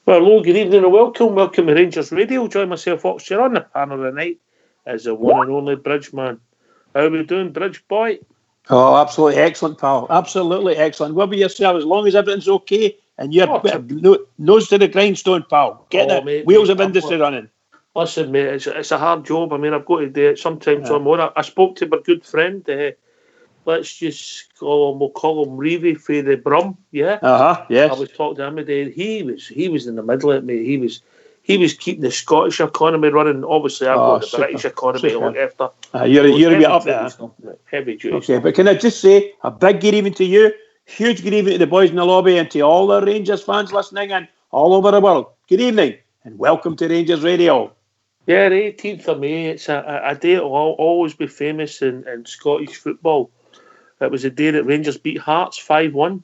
Well, hello, good evening and welcome. Welcome to Rangers Radio. Join myself, Oxford, on the panel tonight as the one and only Bridgeman. How are we doing, Bridge boy? Oh, absolutely excellent, pal. Absolutely excellent. What about yourself? As long as everything's okay and you're nose to the grindstone, pal. Get the wheels of industry running. Listen, mate, it's a hard job. I mean, I've got to do it sometimes on more. I spoke to my good friend. Let's just we'll call him Reevy for the Brum, yeah? Yes. I was talking to him today. He was in the middle of it, mate. He was keeping the Scottish economy running. Obviously, I've got the British economy to look after. You're a bit up there. Heavy duty. Okay, but can I just say a big good evening to you, huge good evening to the boys in the lobby and to all the Rangers fans listening and all over the world. Good evening and welcome to Rangers Radio. Yeah, the 18th of May. It's a day that will always be famous in Scottish football. It was a day that Rangers beat Hearts 5-1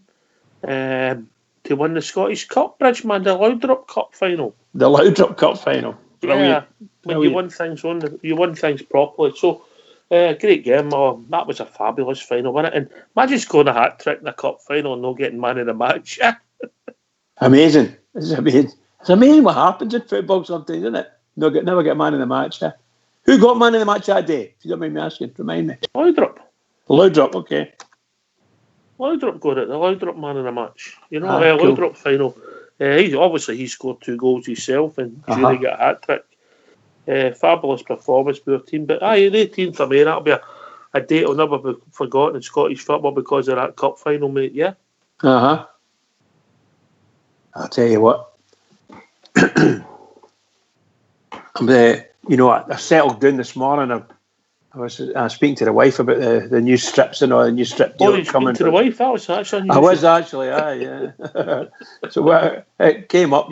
to win the Scottish Cup, Bridgeman, the Loudrup Cup final. The Loudrup Cup final. Brilliant. Yeah, when you win things properly. So, great game. Oh, that was a fabulous final, wasn't it? And imagine scoring a hat-trick in the cup final and not getting man of the match. Amazing. It's amazing. It's amazing what happens in football sometimes, isn't it? Never get man of the match. Who got man of the match that day? If you don't mind me asking, remind me. Loudrup. Loudrup, okay. Loudrup got it, the Loudrup man of the match. You know, Loudrup final. He scored 2 goals himself and Jury got a hat-trick. Fabulous performance by our team. But the 18th of May, that'll be a date will never be forgotten in Scottish football because of that cup final, mate, yeah? I'll tell you what. I settled down this morning. I was speaking to the wife about the new strips and all the new strip deal coming. To the wife, that was actually unusual. I was actually, yeah. So it came up,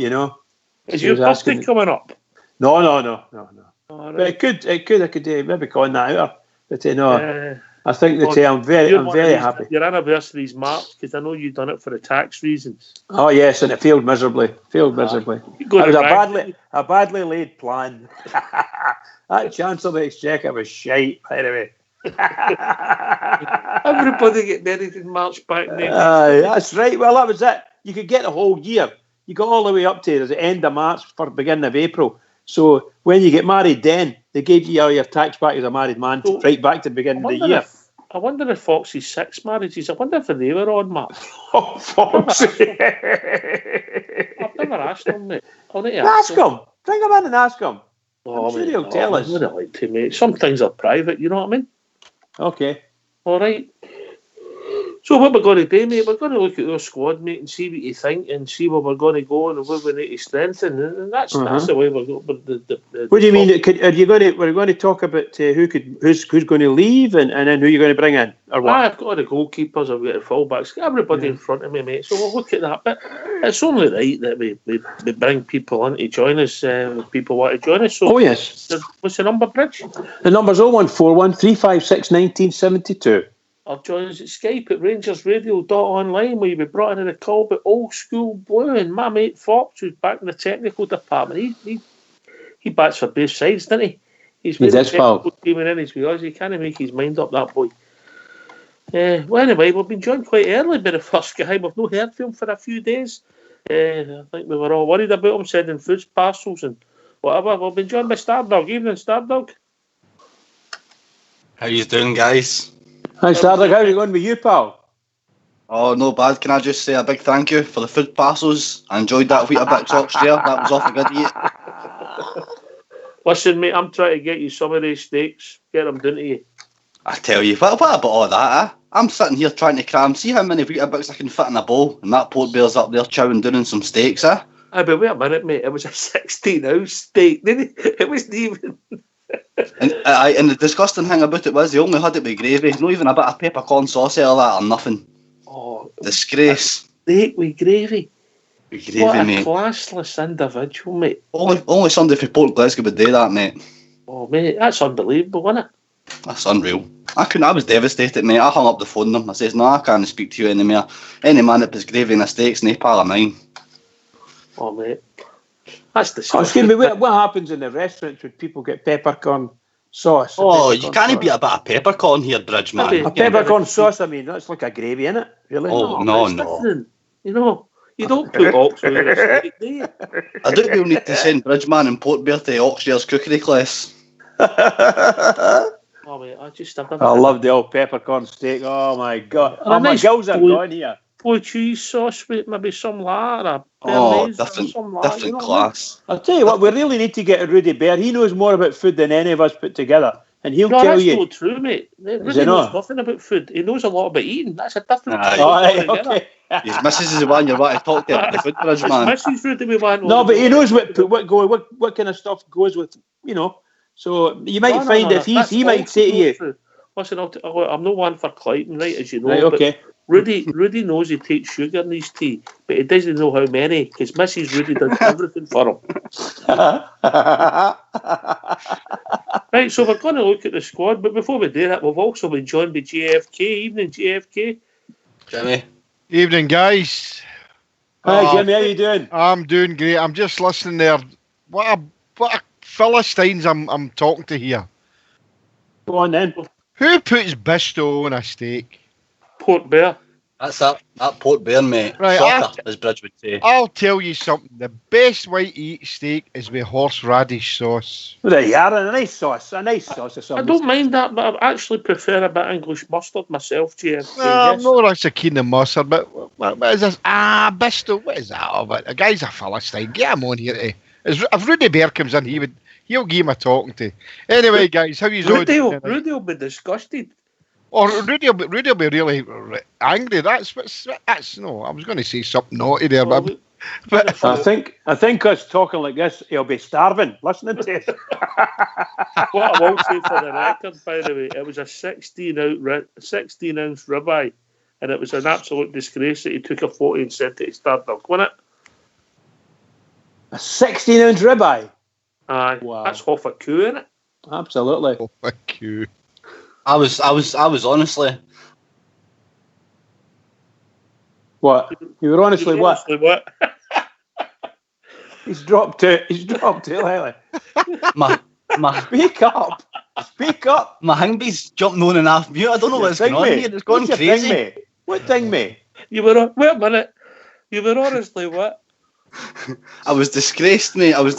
Is your birthday coming up? No. Right. But I could maybe coin that out. But I think I'm very happy. Your anniversary's March because I know you've done it for the tax reasons. Oh yes, and it failed miserably. It was a badly laid plan. That Chancellor of the Exchequer was shite, by the way. Everybody get married in March back then. That's right. Well, that was it. You could get the whole year. You got all the way up to the end of March for beginning of April. So when you get married, then they gave you all your tax back as a married man right back to the beginning of the year. I wonder if Foxy's 6 marriages, I wonder if they were on, Mark. Oh, Foxy. I've never asked him, mate. I'll need to ask him. Bring him in and ask him. I'm sure he'll tell us. I wouldn't like to, mate. Some things are private, you know what I mean? Okay. All right. So what we're going to do, mate, we're going to look at our squad, mate, and see what you think and see where we're going to go and where we need to strengthen. And that's the way we're going. What do you mean? We're going to talk about who's going to leave and then who you're going to bring in, or what? I've got the goalkeepers, I've got the fullbacks, everybody in front of me, mate. So we'll look at that. But it's only right that we bring people in to join us. People want to join us. So yes. What's the number, Bridge? The number's 0141 356 1972. Or join us at Skype at rangersradio.online where you'll be brought in a call about Old School Blue. And my mate Fox, who's back in the technical department, he bats for both sides, doesn't he? He's very technical teaming in his wheels. He can't make his mind up, that boy. Well, anyway, we've been joined quite early by the first guy. We've not heard from him for a few days. I think we were all worried about him sending food parcels and whatever. We've been joined by Stardog. Evening, Stardog. How you doing, guys? Hi, Stardog. How's it going with you, pal? Oh, no bad. Can I just say a big thank you for the food parcels? I enjoyed that Weetabix oxtail. That was awfully good to eat. Listen, mate, I'm trying to get you some of these steaks. Get them down to you. I tell you, what about all that, I'm sitting here trying to cram. See how many Weetabix I can fit in a bowl, and that poor bear's up there chowing down on some steaks, But wait a minute, mate. It was a 16-ounce steak, didn't it? It wasn't even... And the disgusting thing about it was they only had it with gravy, not even a bit of peppercorn sauce or that or nothing. Oh, Disgrace. steak with gravy. With gravy, What a mate. classless individual, mate. Only somebody from Port Glasgow would do that, mate. Oh, mate, that's unbelievable, isn't it? That's unreal. I was devastated, mate. I hung up the phone to them. I says, no, I can't speak to you anymore. Any man that puts gravy in a steak's no pal of mine. Oh, mate. That's Oh, disgusting. excuse me, what happens in the restaurants when people get peppercorn sauce? Oh, you can't beat a bit of peppercorn here, Bridge, man. Maybe- A peppercorn sauce, I mean, that's like a gravy, isn't it? Really? Oh, but it's no. different. You know, you don't put oxford in a steak, do you? I do we'll need to send Bridgeman and Port Bear to Oxshare's cookery class. Oh, mate, I love the old peppercorn steak. Oh, my God. And a My nice girls are blue- gone here. blue cheese sauce with maybe some lard or Oh, béarnaise or different some lard, you know what I mean? class. I'll tell you what, we really need to get Rudy Bear. He knows more about food than any of us put together. And he'll No, tell that's you. not true, mate. Rudy it knows not? nothing about food. He knows a lot about eating. That's a different Aye. thing Oh, aye, altogether. okay. His missus is the one you want to talk to about the food, It's Bridgeman. Mrs. Rudy we want. No, but he knows what kind of stuff goes with, you know. So you might find if he might say to you, True. Listen, I'm not one for Clayton, right, as you know. right, okay. But Rudy knows he takes sugar in his tea, but he doesn't know how many, because Mrs. Rudy does everything for him. Right, so we're going to look at the squad, but before we do that, we've also been joined by JFK. Evening, JFK. Jimmy. Evening, guys. Hi, Jimmy, how you doing? I'm doing great. I'm just listening there. What a Philistines I'm talking to here. Go on then. Who puts Bisto on a steak? Port Bear. That's that Port Bear, mate. Right, Shocker, as Bridge would say. I'll tell you something. The best way to eat steak is with horseradish sauce. There you are, a nice sauce or I something. don't mind that, but I actually prefer a bit of English mustard myself, JFK. I'm not actually keen on mustard, but what is this? Bisto. What is that all about? The guy's a Philistine. Get him on here. If Rudy Bear comes in, he'll give him a talking to. Anyway, guys, how you doing? Rudy will be disgusted. Or Rudy will be really angry. That's no. I was going to say something naughty there, but I think us talking like this, he'll be starving listening to it. What I will say for the record, by the way, it was a 16-ounce ribeye, and it was an absolute disgrace that he took a 40 and sent it to Stardunk, wasn't it? A 16-ounce ribeye. Aye, Wow. That's half a coup, isn't it? Absolutely. oh, fuck you. I was honestly. What? You were honestly what? Honestly, what? He's dropped it. Lately. My Speak up. my hingbees jumping on and off mute. I don't know what's going on here. It's going What's your crazy. thing, mate? What thing, mate? Wait a minute. You were honestly what? I was disgraced, mate. I was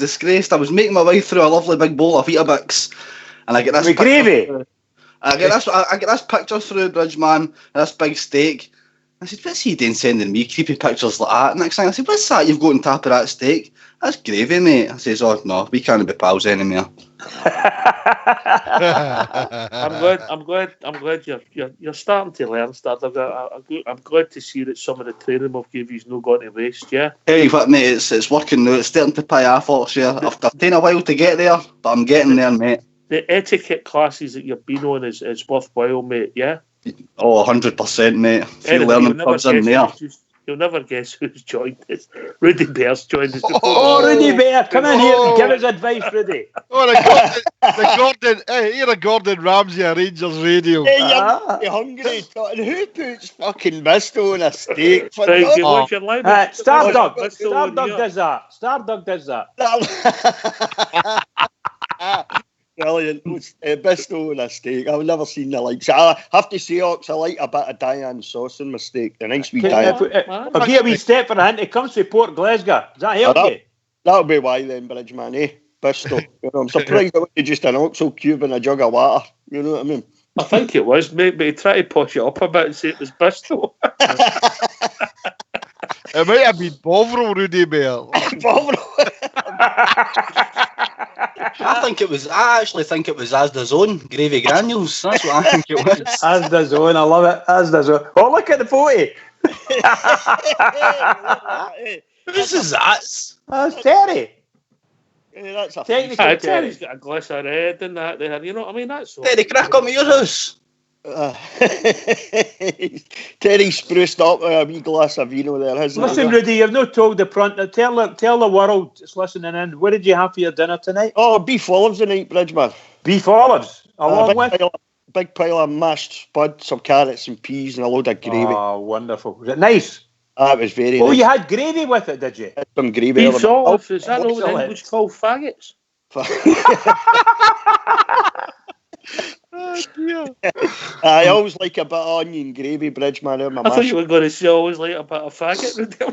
making my way through a lovely big bowl of Weetabix, and I get this With gravy. I get this picture through, Bridgeman, this big steak. I said, what's he doing sending me creepy pictures like that? Next thing I said, what's that you've got on top of that steak? That's gravy, mate. I says, oh no, we can't be pals anymore. I'm glad you're starting to learn stuff. I'm glad to see that some of the training we've given you's not going to waste, yeah? Tell you what, mate, it's working now. It's starting to pay off, Oxford. I've taken a while to get there, but I'm getting there, mate. The etiquette classes that you've been on is worthwhile, mate, yeah? Oh, 100%, mate. Few Anyway, learning curves in there. You'll never guess who's joined us. Rudy Bear's joined us. Oh, Rudy Bear, come in here and give us advice, Rudy. Oh, the Gordon. Hey, you're a Gordon Ramsay of Rangers Radio. Hey, you're hungry. And who puts fucking Bisto on a steak? For Right, God- what's your line? Stardog Bisto does that. Brilliant. Bisto on a steak. I've never seen the like. I have to say, Ox, I like a bit of Diane sauce in my steak. The nice wee Diane. I'll give a wee step for a hint. It comes from Port Glasgow. Does that help you? That'll be why then, Bridgeman, eh? Bisto. You know, I'm surprised it wasn't just an Oxo cube and a jug of water. You know what I mean? I think it was, mate, but he tried to push it up a bit and say it was Bisto. It might have been Bovril, Rudy Bear. I actually think it was Asda's own gravy granules. That's what I think it was. Asda's own, I love it. Asda's own. Oh, look at the photo. This is that. That's Terry. That's a Technical Aye, Terry. Terry's got a glass of red in that there. You know what I mean? That's all. Terry, crack up at your house. Terry spruced up with a wee glass of vino there, hasn't Listen, he? Rudy, you've not told the front. Tell the world that's listening in. What did you have for your dinner tonight? Oh, beef olives tonight, Bridgeman. Beef olives, along with. Big pile of mashed spud, some carrots and peas, and a load of gravy. Oh, wonderful! Was it nice? It was very Oh, nice. you had gravy with it, did you? Had some gravy. Beef there. olives, is that what the excellent. English call faggots? Oh, dear. I always like a bit of onion gravy, Bridgeman. I thought you were going to say always like a bit of faggot.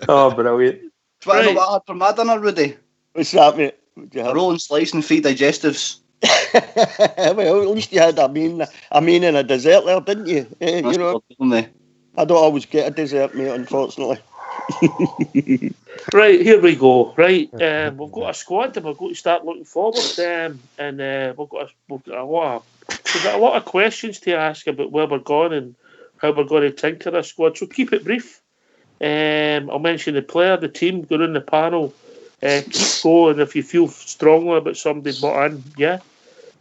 Oh, brilliant! Do you want to know what I had for my dinner, Rudy? What's that, mate? A rolling slice and 3 digestives. Well, at least you had a main and a dessert there, didn't you? You know, I don't always get a dessert, mate, unfortunately. Right, here we go. Right, we've got a squad and we've got to start looking forward. And we've got a lot of questions to ask about where we're going and how we're going to tinker this squad. So keep it brief. I'll mention the player, the team, go in the panel. Keep going if you feel strongly about somebody brought in. Yeah.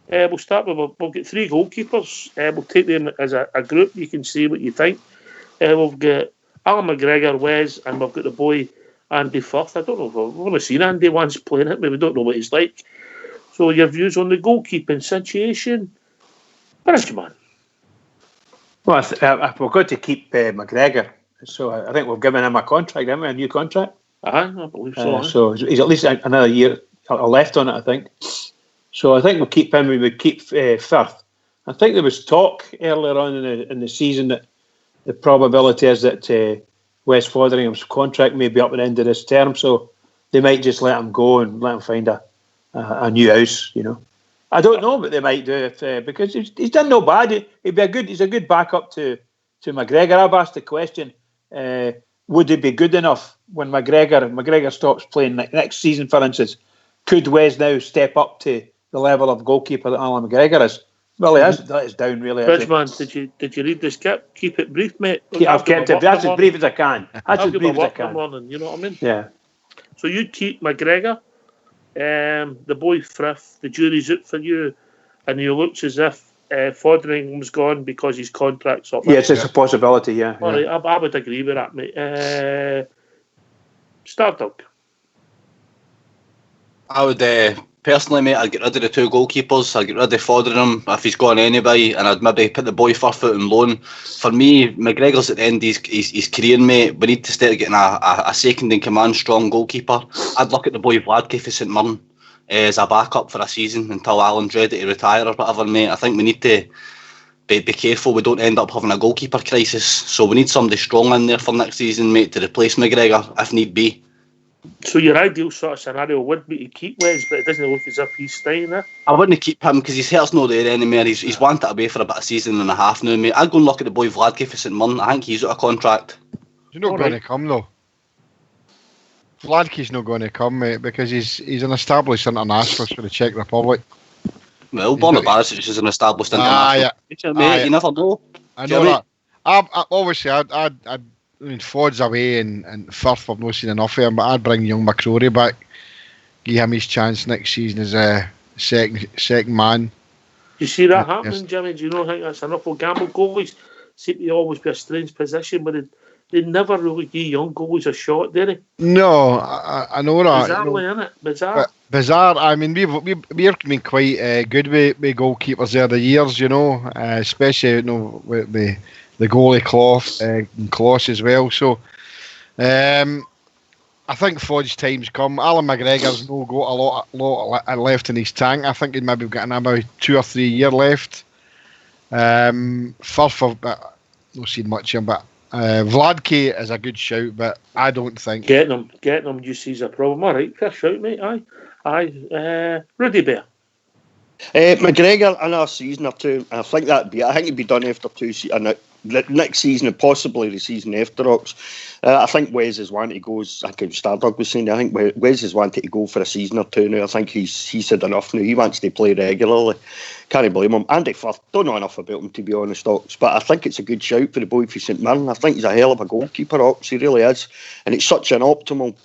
We'll start with we'll get 3 goalkeepers. We'll take them as a group. You can see what you think. We've got Alan McGregor, Wes, and we've got the boy Andy Firth. I don't know if we've only seen Andy once playing it, but we don't know what he's like. So your views on the goalkeeping situation, Bridgeman? Well, we've got to keep McGregor. So I think we've given him a contract, haven't we? A new contract. I believe so. So he's at least another year left on it, I think. So I think we'll keep him. We would keep Firth. I think there was talk earlier on in the season that the probability is that Wes Fotheringham's contract may be up at the end of this term, so they might just let him go and let him find a new house. You know, I don't know, but they might do it because he's done no bad. He's a good backup to McGregor. I've asked the question: would he be good enough when McGregor stops playing next season, for instance? Could Wes now step up to the level of goalkeeper that Alan McGregor is? Well, he has let us down, really. Bridgeman, did you read this? Keep it brief, mate. I've kept it. That's as brief as I can. I'll give my work in the morning. You know what I mean? Yeah. So you keep McGregor, the boy Frith. The jury's out for you, and you looks as if Fotheringham's gone because his contract's up. Yes, it's a possibility. Yeah. All right, I would agree with that, mate. Stardog. I would personally, mate, I'd get rid of the 2 goalkeepers. I'd get rid of Fotheringham if he's gone anyway, and I'd maybe put the boy Firth out on loan. For me, McGregor's at the end of his career, mate. We need to start getting a second in command, strong goalkeeper. I'd look at the boy Vladke for St Mirren as a backup for a season until Alan's ready to retire or whatever, mate. I think we need to be careful we don't end up having a goalkeeper crisis. So we need somebody strong in there for next season, mate, to replace McGregor if need be. So your ideal sort of scenario would be to keep Wes, but it doesn't look as if he's staying there. I wouldn't keep him because his heart's not there anymore. He's wanted away for about a season and a half now, mate. I'd go and look at the boy Vladke for St Mirren. I think he's out of contract. He's not going to come, though. Vladke's not going to come, mate, because he's an established internationalist for the Czech Republic. Well, Borna Barisic is an established international. Mate, you never know. I know that. Obviously, I mean, Ford's away and Firth, I've not seen enough of him, but I'd bring young McCrory back, give him his chance next season as a second man. You see that happening, Jimmy? Do you not think that's an awful gamble? Goalies seem to always be a strange position where they never really give young goalies a shot, do they? No, I know that. Bizarrely, isn't it? Bizarre. Bizarre. I mean, we've been quite good with goalkeepers there the years, you know, especially with the goalie Kloss as well. So I think Fod's time's come. Alan McGregor's no got a lot left in his tank. I think he'd maybe got about 2 or 3 years left. Firth, I've not seen much of him, but Vladke is a good shout, but I don't think getting him you see is a problem. All right, fair shout, mate. Aye. Rudy Bear. McGregor another season or 2. I think he'd be done after 2 seasons. next season and possibly the season after, Ox. I think Wes is wanting to go, as I think Stardog was saying, I think Wes is wanting to go for a season or two now. I think he's had enough now. He wants to play regularly. Can't blame him. Andy Firth, don't know enough about him, to be honest, Ox, but I think it's a good shout for the boy for St Mirren. I think he's a hell of a goalkeeper, Ox, he really is. And it's such an optimum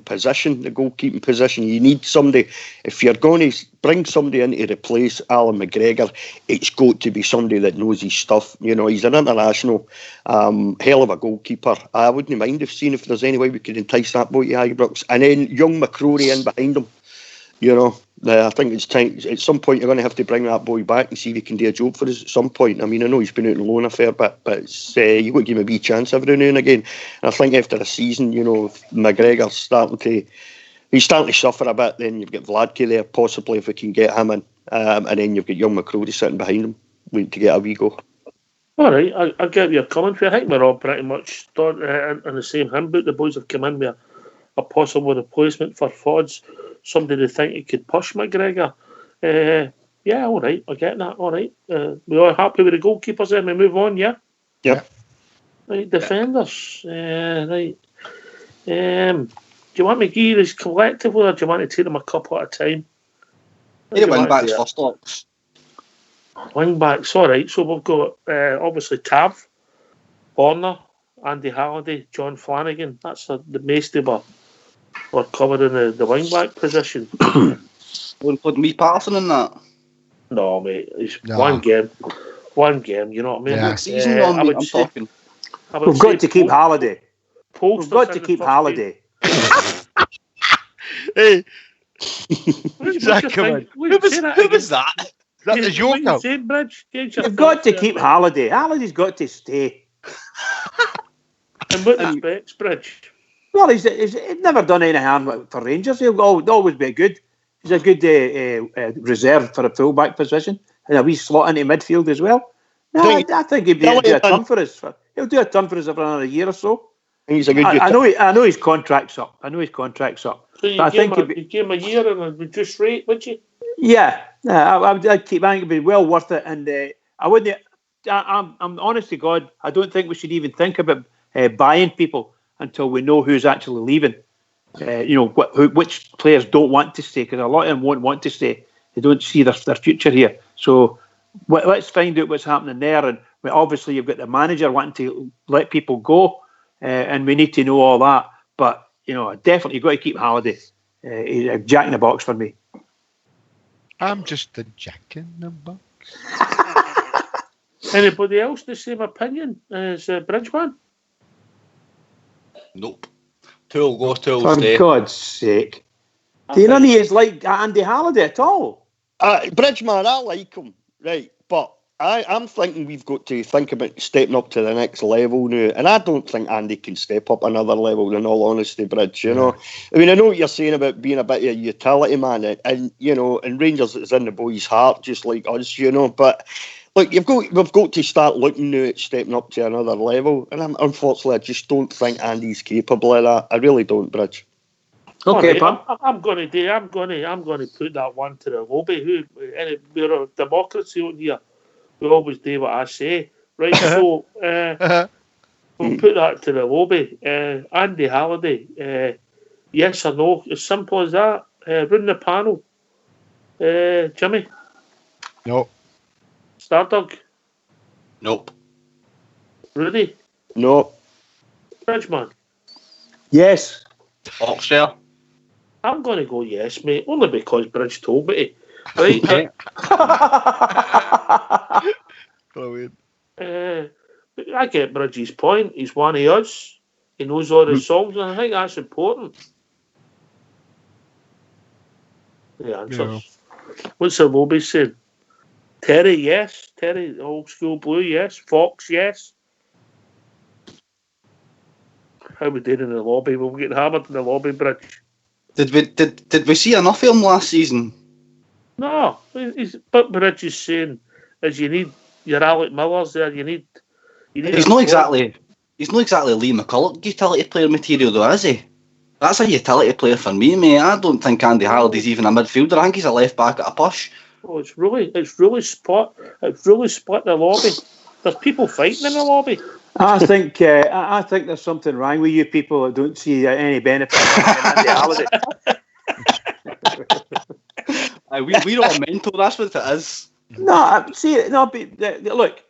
position, the goalkeeping position. You need somebody, if you're going to bring somebody in to replace Alan McGregor, it's got to be somebody that knows his stuff. You know, he's an international, hell of a goalkeeper. I wouldn't mind if there's any way we could entice that boy to Ibrox. And then young McCrory in behind him. You know, I think it's time. At some point, you're going to have to bring that boy back and see if he can do a job for us at some point. I mean, I know he's been out on loan a fair bit, but you've got to give him a wee chance every now and again. And I think after a season, you know, if McGregor's starting to suffer a bit, then you've got Vladke there, possibly if we can get him in. And then you've got young McCrory sitting behind him, waiting to get a wee go. All right, I get your commentary. I think we're all pretty much in the same handbook. The boys have come in with a possible replacement for Fods, somebody they think he could push McGregor. Yeah, all right, I get that. All right, we all happy with the goalkeepers then? We move on, yeah? Yep. Right, defenders. Right. Do you want me to give you this collectively, or do you want to take them a couple at a time? Yeah, wing backs first, Ox. Wing backs, all right. So we've got obviously Tav, Horner, Andy Halliday, John Flanagan. That's the most they were covering the wing back position. Wouldn't put me Patterson in that. No, mate. It's one game. You know what I mean? Yeah. Season on me, I'm talking. We've got to keep Halliday. We've got to keep Halliday. Hey, Who was that? Is that the joke? You've got to keep Halliday. Halliday's got to stay. And what respects, Bridge? Well, he's never done any harm for Rangers. He'll always be good. He's a good reserve for a full-back position and a wee slot into midfield as well. No, I think he'll do a ton for us. He'll do a ton for us for another year or so. He's a good. I know his contract's up. So you gave him a year and a reduced rate, would you? Yeah, I'd keep. I think it'd be well worth it, and I wouldn't. I'm honest to God, I don't think we should even think about buying people until we know who's actually leaving. Which players don't want to stay, because a lot of them won't want to stay. They don't see their future here. So let's find out what's happening there. And obviously, you've got the manager wanting to let people go, and we need to know all that. But definitely you've got to keep Halliday. He's a jack in the box for me. I'm just a jack in the box. Anybody else the same opinion as Bridgeman? Nope. Two will go, two will For stay. For God's sake. Do you know he is like Andy Halliday at all? Bridgeman, I like him, right? But I'm thinking we've got to think about stepping up to the next level now. And I don't think Andy can step up another level, in all honesty, Bridge, I mean, I know what you're saying about being a bit of a utility man, and Rangers is in the boy's heart, just like us, but look, we've got to start looking now at stepping up to another level. And unfortunately, I just don't think Andy's capable of that. I really don't, Bridge. Okay, right, I'm going to put that one to the lobby. We're a democracy on here. We always do what I say. Right, so we'll put that to the lobby. Andy Halliday, yes or no? As simple as that. Run the panel. Jimmy? No. Stardog? Nope. Rudy? No. Bridgeman? Yes. Oxford? I'm going to go yes, mate. Only because Bridge told me to. Right? Brilliant. I get Bridge's point. He's one of us. He knows all the songs, and I think that's important. The answers. Yeah. What's the lobby saying? Terry, yes. Terry, old school blue, yes. Fox, yes. How we did in the lobby? We'll get hammered in the lobby, Bridge. Did we see enough of him last season? No, but Bridge is saying is you need your Alec Millers there. You need. He's not exactly Lee McCulloch utility player material though, is he? That's a utility player for me, mate. I don't think Andy Halliday's even a midfielder. I think he's a left back at a push. Oh, it's really split the lobby. There's people fighting in the lobby. I think there's something wrong with you people that don't see any benefit in Andy Halliday. We're all mental. That's what it is. No, look.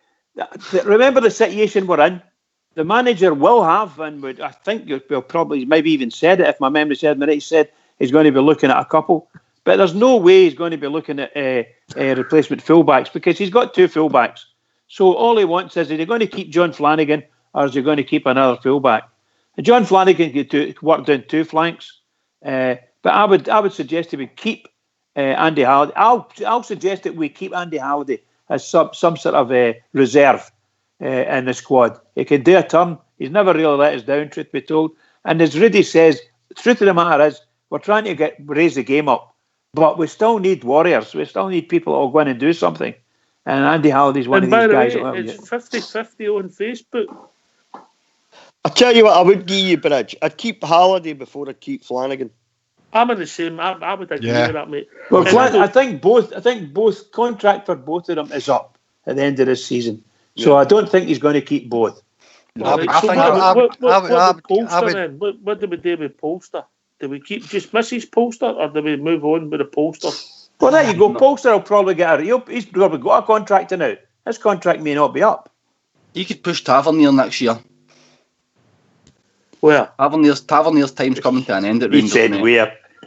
Remember the situation we're in. The manager will have, and I think we'll probably maybe even said it if my memory serves me right. He said he's going to be looking at a couple, but there's no way he's going to be looking at replacement fullbacks because he's got 2 fullbacks. So all he wants is he going to keep John Flanagan or is he going to keep another fullback? John Flanagan could work down 2 flanks, but I would suggest he would keep Andy Halliday. I'll suggest that we keep Andy Halliday as some sort of reserve in the squad. He can do a turn. He's never really let us down, truth be told. And as Rudy says, the truth of the matter is we're trying to raise the game up, but we still need warriors. We still need people that will go in and do something. And Andy Halliday's one of these guys. It's 50-50 on Facebook. I tell you what, I would give you, Bridge. I'd keep Halliday before I'd keep Flanagan. I'm in the same. I would agree with that, mate. Well, I think both contract for both of them is up at the end of this season. So I don't think he's going to keep both. What do we do with Polster? Do we keep just Mrs. Polster or do we move on with the Polster? Well, there you go. Polster will probably he's probably got a contract now. His contract may not be up. You could push Tavernier next year. Where? Tavernier's time's coming to an end at Rangers. He said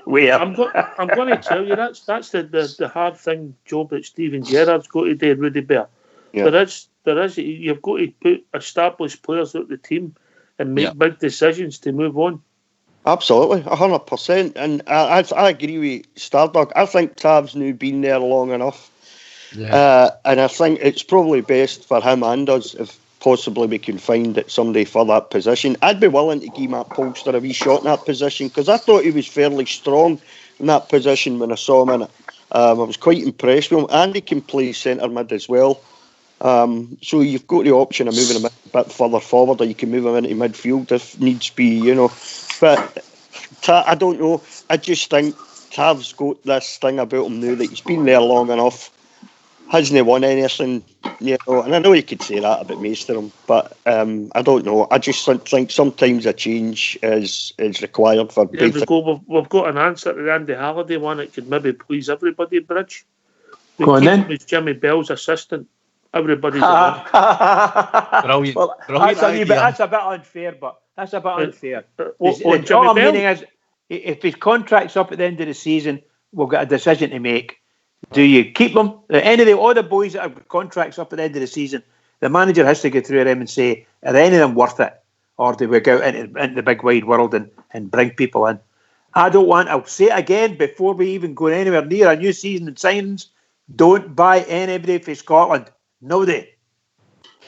where? I'm going to tell you that's the hard thing job that Steven Gerrard's got to do, Rudy Bear. Yeah. There is you've got to put established players out the team and make big decisions to move on. Absolutely, 100%. And I agree with Stardog. I think Tav's now been there long enough. Yeah. And I think it's probably best for him and us if possibly we can find somebody for that position. I'd be willing to give Matt Polster a wee shot in that position because I thought he was fairly strong in that position when I saw him in it. I was quite impressed with him. And he can play centre mid as well. So you've got the option of moving him a bit further forward, or you can move him into midfield if needs be, But I don't know. I just think Tav's got this thing about him now that he's been there long enough, hasn't won anything, And I know you could say that about most of them, but I don't know. I just think sometimes a change is required for. There we go. We've got an answer to the Andy Halliday one. It could maybe please everybody. Bridge. Go on then. As Jimmy Bell's assistant. Everybody's brilliant. Well, that's a bit unfair, but that's a bit unfair. All I'm meaning is, if his contract's up at the end of the season, we've got a decision to make. Do you keep them? All the boys that have contracts up at the end of the season, the manager has to go through them and say, are any of them worth it? Or do we go out into the big wide world and bring people in? I'll say it again before we even go anywhere near a new season and signings, don't buy anybody for Scotland. Nobody.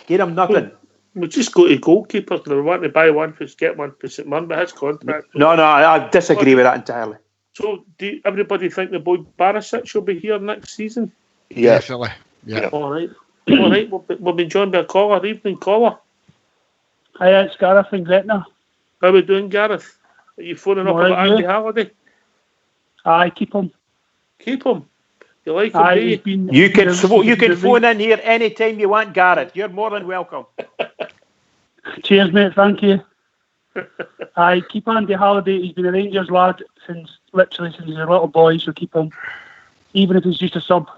Get him nothing. We just go to Goalkeeper. We want to buy one for get one for St Mirren, but his contract. No, I disagree with that entirely. So, do everybody think the boy Barisic will be here next season? Yeah. Definitely. Yeah. All right. We'll be joined by a caller. Evening, caller. Hi, it's Gareth in Gretna. How are we doing, Gareth? Are you phoning up about Andy Halliday? Aye, keep him. Keep him. You like him, You can phone in here anytime you want, Gareth. You're more than welcome. Cheers, mate. Thank you. Aye, keep Andy Halliday. He's been a Rangers lad since he's a little boy, so keep him. Even if he's just a sub.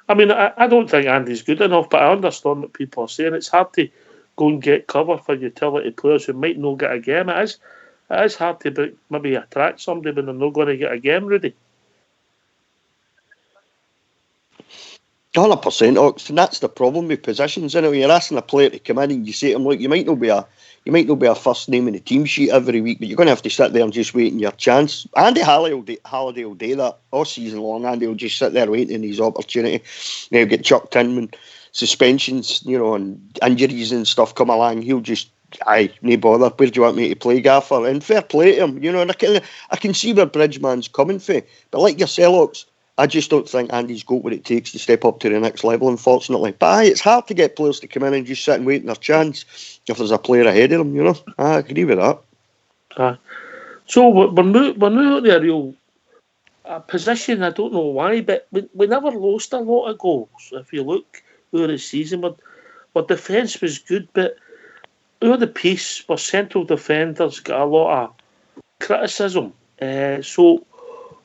I mean, I don't think Andy's good enough, but I understand what people are saying. It's hard to go and get cover for utility players who might not get a game. It is hard to maybe attract somebody when they're not going to get a game, Rudy. 100%, Ox, and that's the problem with positions. You're asking a player to come in and you say to him, look, you might not be a first name in the team sheet every week, but you're going to have to sit there and just waiting your chance. Andy Halliday will do that all season long. Andy will just sit there waiting his opportunity. He'll get chucked in when suspensions, and injuries and stuff come along. He'll just, no bother. Where do you want me to play, Gaffer? And fair play to him, and I can see where Bridgeman's coming from. But like yourself, Ox, I just don't think Andy's got what it takes to step up to the next level, unfortunately. But it's hard to get players to come in and just sit and wait their chance if there's a player ahead of them, I agree with that. So we're now at the real position. I don't know why, but we never lost a lot of goals. If you look, over the season. Our defence was good, but over the piece, our central defenders got a lot of criticism. So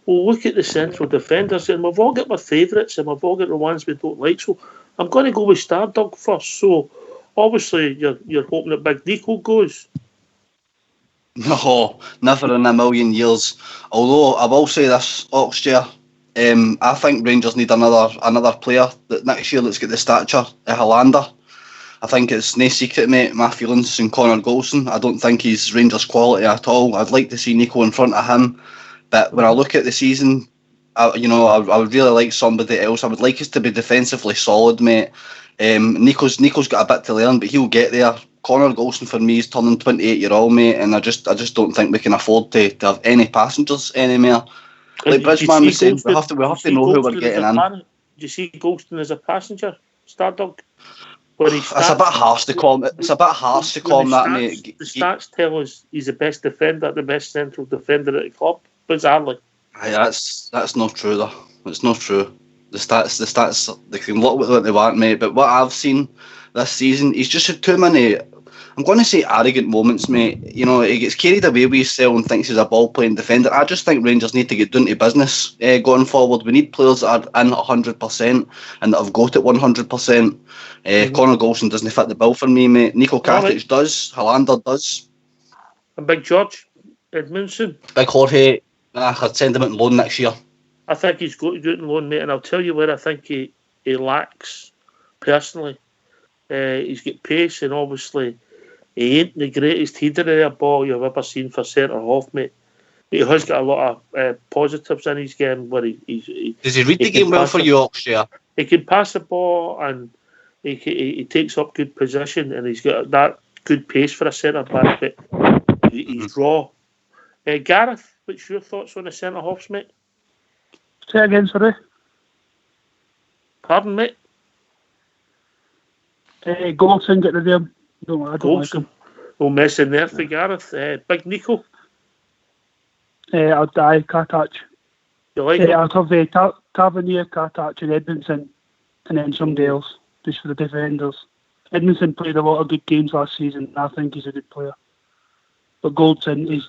we'll look at the central defenders, and we've all got my favourites, and we've all got the ones we don't like. So I'm going to go with Stardog first. So obviously you're hoping that Big Nico goes. No, never in a million years. Although I will say this, Oxshare, I think Rangers need another player that next year that's got the stature of Hollander. I think it's no secret, mate, my feelings on Connor Golson. I don't think he's Rangers quality at all. I'd like to see Nico in front of him. But when I look at the season, I would really like somebody else. I would like us to be defensively solid, mate. Nico's got a bit to learn, but he'll get there. Connor Golson for me is turning 28-year-old, mate, and I just don't think we can afford to have any passengers anymore. Like Bridgeman was saying, we have to know who we're getting in. Do you see Golston as a passenger, Stardog? It's a bit harsh to call him. It's a bit harsh to call him that, mate. The stats tell us he's the best defender, the best central defender at the club. Bizarrely. Aye, that's not true though. It's not true. The stats, they can look what they want, mate. But what I've seen this season, he's just had too many, I'm going to say arrogant moments, mate. You know, he gets carried away with himself and thinks he's a ball-playing defender. I just think Rangers need to get down to business going forward. We need players that are in 100% and that have got it 100%. Connor Golson doesn't fit the bill for me, mate. Nico Katic does. Hollander does. And Big George Edmundson. Big Jorge, I'd send him out on loan next year. I think he's got to do it on loan, mate. And I'll tell you where I think he lacks, personally. He's got pace, and obviously he ain't the greatest header of a ball you've ever seen for centre half, mate. He has got a lot of positives in his game. Where he does he read the game well for you, Oxshare? He can pass the ball, and he takes up good position, and he's got that good pace for a centre back. But he's raw. Gareth, what's your thoughts on the centre halves, mate? Say again, sorry. Pardon, mate. Golson, get rid of him. No, I don't like him. No messing there for Gareth. Big Nico. I'll die, Katic. You like him? I'll have Tavernier, Katic and Edmundson, and then somebody else, just for the defenders. Edmundson played a lot of good games last season, and I think he's a good player. But Goldson is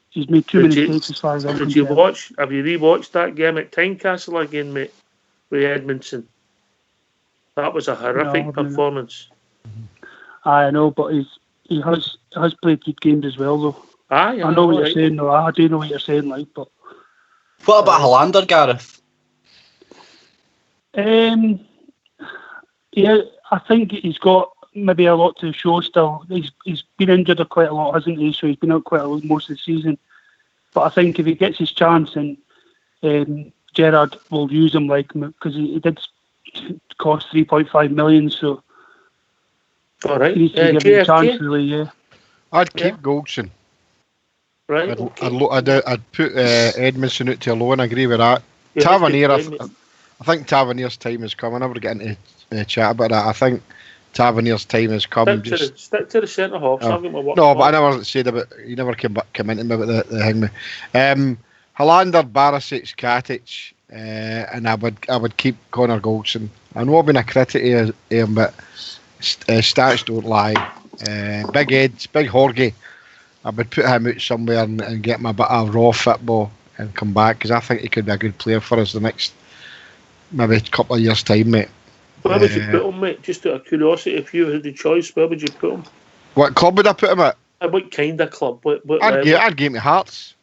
he's made too many mistakes as far as I'm concerned. Have you rewatched that game at Tynecastle again, mate, with Edmundson? That was a horrific performance. I know, but he has played good games as well, though. I know what you're saying, though. I do know what you're saying, like, but... What about Hollander, Gareth? Yeah, I think he's got maybe a lot to show still. He's been injured quite a lot, hasn't he? So he's been out quite a lot most of the season. But I think if he gets his chance, and Gerrard will use him, like, because he did cost 3.5 million, so... All right. He needs to give him a chance, really, yeah. I'd keep Goldson. Right, I'd put Edmundson out to a loan. I agree with that. Yeah, Tavernier, I think Tavernier's time is coming. I never get into chat about that. I think Tavernier's time is coming. Stick to the centre half. No, but I never said about. You never came into me about the thing. Hollander, Barisic, Katic, and I would keep Connor Golson. I know I've been a critic of him, but stats don't lie. Big Eds, Big Jorge. I would put him out somewhere and get him a bit of raw football and come back, because I think he could be a good player for us the next maybe couple of years' time, mate. Where would you put him, mate? Just out of curiosity, if you had the choice, where would you put him? What club would I put him at? What kind of club? I'd give him Hearts.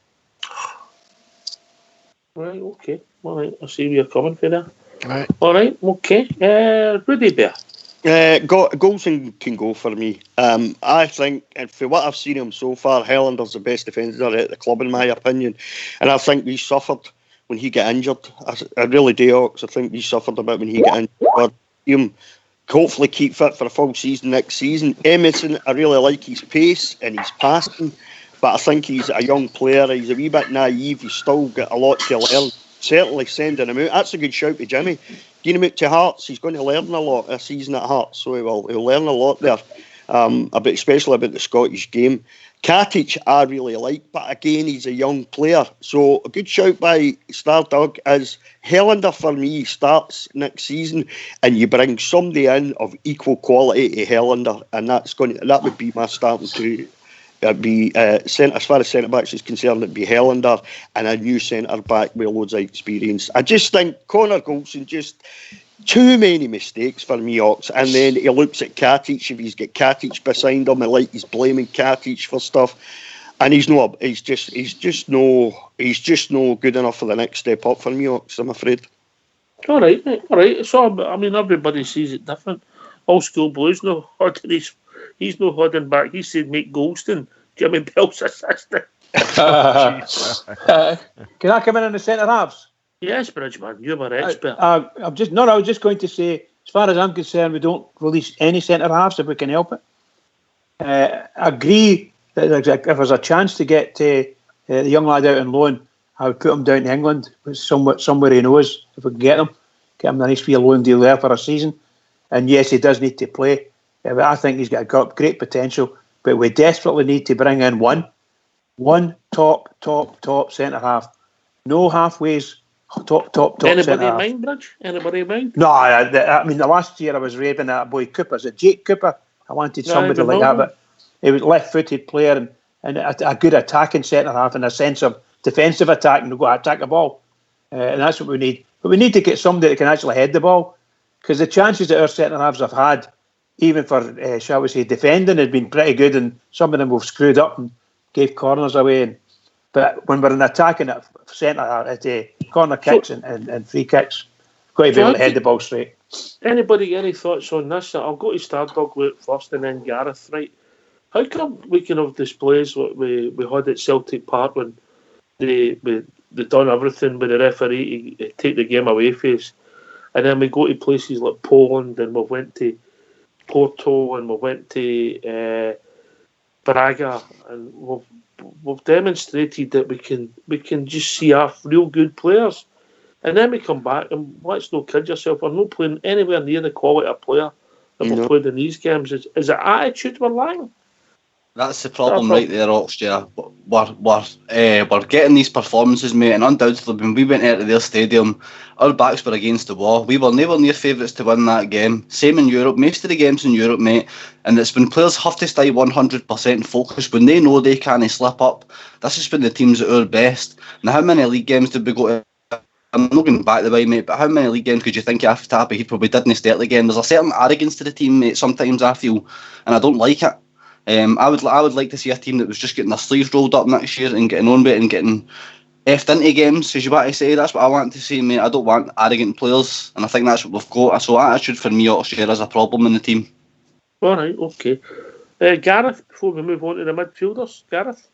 Right, okay. All right, I see where you're coming from there. Right. All right, okay. Rudy Bear. Golson can go for me. I think, and for what I've seen him so far, Hollander's the best defender at the club, in my opinion. And I think he suffered when he got injured. I really do, Ox. I think he suffered a bit when he got injured. But him hopefully keep fit for a full season next season. Emerson, I really like his pace and his passing, but I think he's a young player. He's a wee bit naive. He's still got a lot to learn. Certainly sending him out. That's a good shout to Jimmy. Getting him out to Hearts, he's going to learn a lot this season at Hearts, so he'll learn a lot there, especially about the Scottish game. Katic I really like, but again, he's a young player. So a good shout by Stardog is Helander for me starts next season, and you bring somebody in of equal quality to Helander, and that would be my starting two. It'd be as far as centre backs is concerned, it'd be Helander and a new centre back with loads of experience. I just think Connor Goldson just too many mistakes for me, Ox. And then he looks at Katic. If he's got Katic beside him, he's blaming Katic for stuff. And he's just no good enough for the next step up for me, Ox, I'm afraid. All right, mate. All right. So I mean, everybody sees it different. Old school blues no holding. He's no holding back. He said make Goldson Jimmy Bell's assistant. Can I come in the centre halves? Yes, Bridgeman, you're an expert. I was just going to say, as far as I'm concerned, we don't release any centre halves if we can help it. I agree that if there's a chance to get the young lad out on loan, I would put him down to England, somewhere he knows. If we can get him a nice wee loan deal there for a season. And yes, he does need to play. But I think he's got great potential. But we desperately need to bring in one top centre half. No halfways. Top. Anybody in mind, Bridge? Anybody in mind? No, I mean, the last year I was raving at boy Cooper. Is it Jake Cooper? I wanted somebody like that, but he was a left-footed player and a good attacking centre half and a sense of defensive attack and go attack the ball. And that's what we need. But we need to get somebody that can actually head the ball, because the chances that our centre halves have had, even for shall we say defending, had been pretty good, and some of them have screwed up and gave corners away. But when we're in attacking at centre, at corner kicks and free kicks, got to be able to head the ball straight. Anybody any thoughts on this? I'll go to Stardog with first and then Gareth. Right? How come we can have displays what we had at Celtic Park when they done everything with the referee to take the game away from us, and then we go to places like Poland and we went to Porto and we went to Braga, and we've demonstrated that we can just see our real good players, and then we come back and let's not kid yourself, we're not playing anywhere near the quality of player that we've played in these games. Is it attitude we're lacking? That's the problem right there, Oxford. We're getting these performances, mate, and undoubtedly when we went out of their stadium, our backs were against the wall. We were never near favourites to win that game. Same in Europe, most of the games in Europe, mate. And it's when players have to stay 100% focused, when they know they can't slip up. This is when the team's at our best. Now, how many league games did we go to? I'm not going back the way, mate, but how many league games could you think you have to have people we didn't start the game? There's a certain arrogance to the team, mate, sometimes I feel, and I don't like it. I would like to see a team that was just getting their sleeves rolled up next year and getting on with it and getting effed into games, as you want to say. That's what I want to see, mate. I don't want arrogant players, and I think that's what we've got. So attitude for me, Oxford, is a problem in the team. All right, okay. Gareth, before we move on to the midfielders, Gareth?